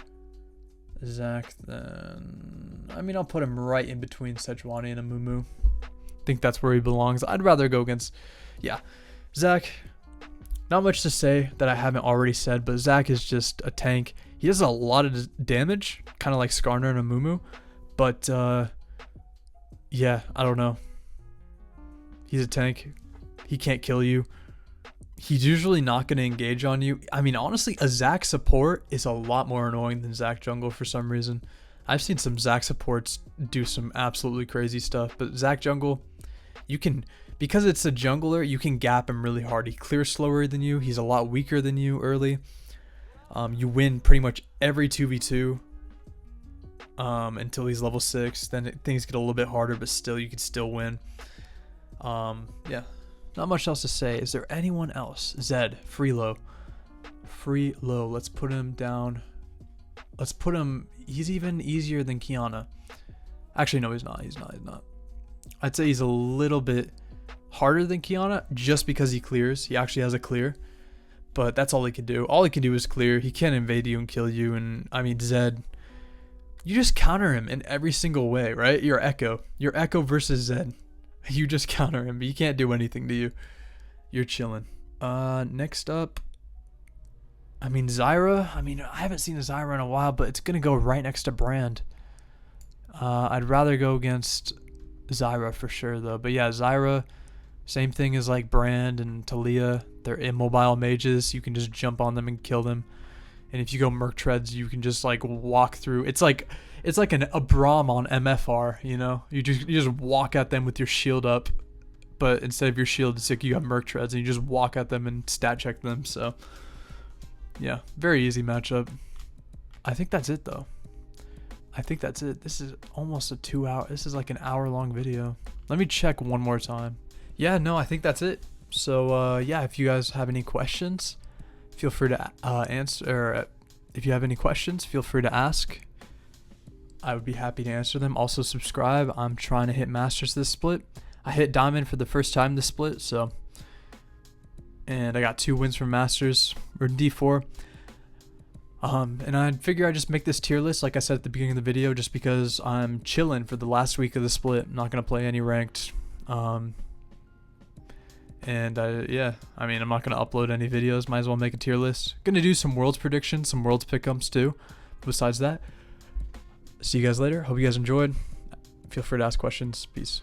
Zac than... I mean, I'll put him right in between Sejuani and Amumu. I think that's where he belongs. I'd rather go against... Yeah, Zac, not much to say that I haven't already said, but Zac is just a tank. He does a lot of damage, kind of like Skarner and Amumu, but yeah, I don't know. He's a tank. He can't kill you. He's usually not going to engage on you. I mean, honestly, a Zac support is a lot more annoying than Zac jungle for some reason. I've seen some Zac supports do some absolutely crazy stuff, but Zac jungle, you can, because it's a jungler, you can gap him really hard. He clears slower than you. He's a lot weaker than you early. You win pretty much every 2v2 until he's level 6. Then things get a little bit harder, but still, you can still win. Yeah. Not much else to say. Is there anyone else? Zed, Freelo. Freelo. Let's put him down. Let's put him... He's even easier than Kiana. Actually, no, he's not. He's not. I'd say he's a little bit harder than Kiana just because he clears. He actually has a clear. But that's all he can do. All he can do is clear. He can't invade you and kill you. And, I mean, Zed... You just counter him in every single way, right? You're Ekko. You're Ekko versus Zed. You just counter him, but he can't do anything to you. You're chilling. Next up, I mean, Zyra. I mean, I haven't seen a Zyra in a while, but it's going to go right next to Brand. I'd rather go against Zyra for sure, though. But yeah, Zyra, same thing as like Brand and Talia. They're immobile mages. You can just jump on them and kill them. And if you go Merc Treads, you can just like walk through. It's like a Braum on MFR, you know? You just walk at them with your shield up, but instead of your shield, it's like you have Merc Treads, and you just walk at them and stat check them. So Yeah, very easy matchup. I think that's it though. I think that's it. This is almost a 2 hour. This is like an hour-long video. Let me check one more time. Yeah, no, I think that's it. So yeah, if you guys have any questions, feel free to answer. Or if you have any questions, feel free to ask. I would be happy to answer them. Also subscribe. I'm trying to hit Masters this split. I hit Diamond for the first time this split, so. And I got 2 wins from Masters, or D4. And I figure I just make this tier list, like I said at the beginning of the video, just because I'm chilling for the last week of the split. I'm not going to play any ranked. Yeah, I mean, I'm not going to upload any videos. Might as well make a tier list. Going to do some Worlds predictions, some Worlds pickups too. Besides that, see you guys later. Hope you guys enjoyed. Feel free to ask questions. Peace.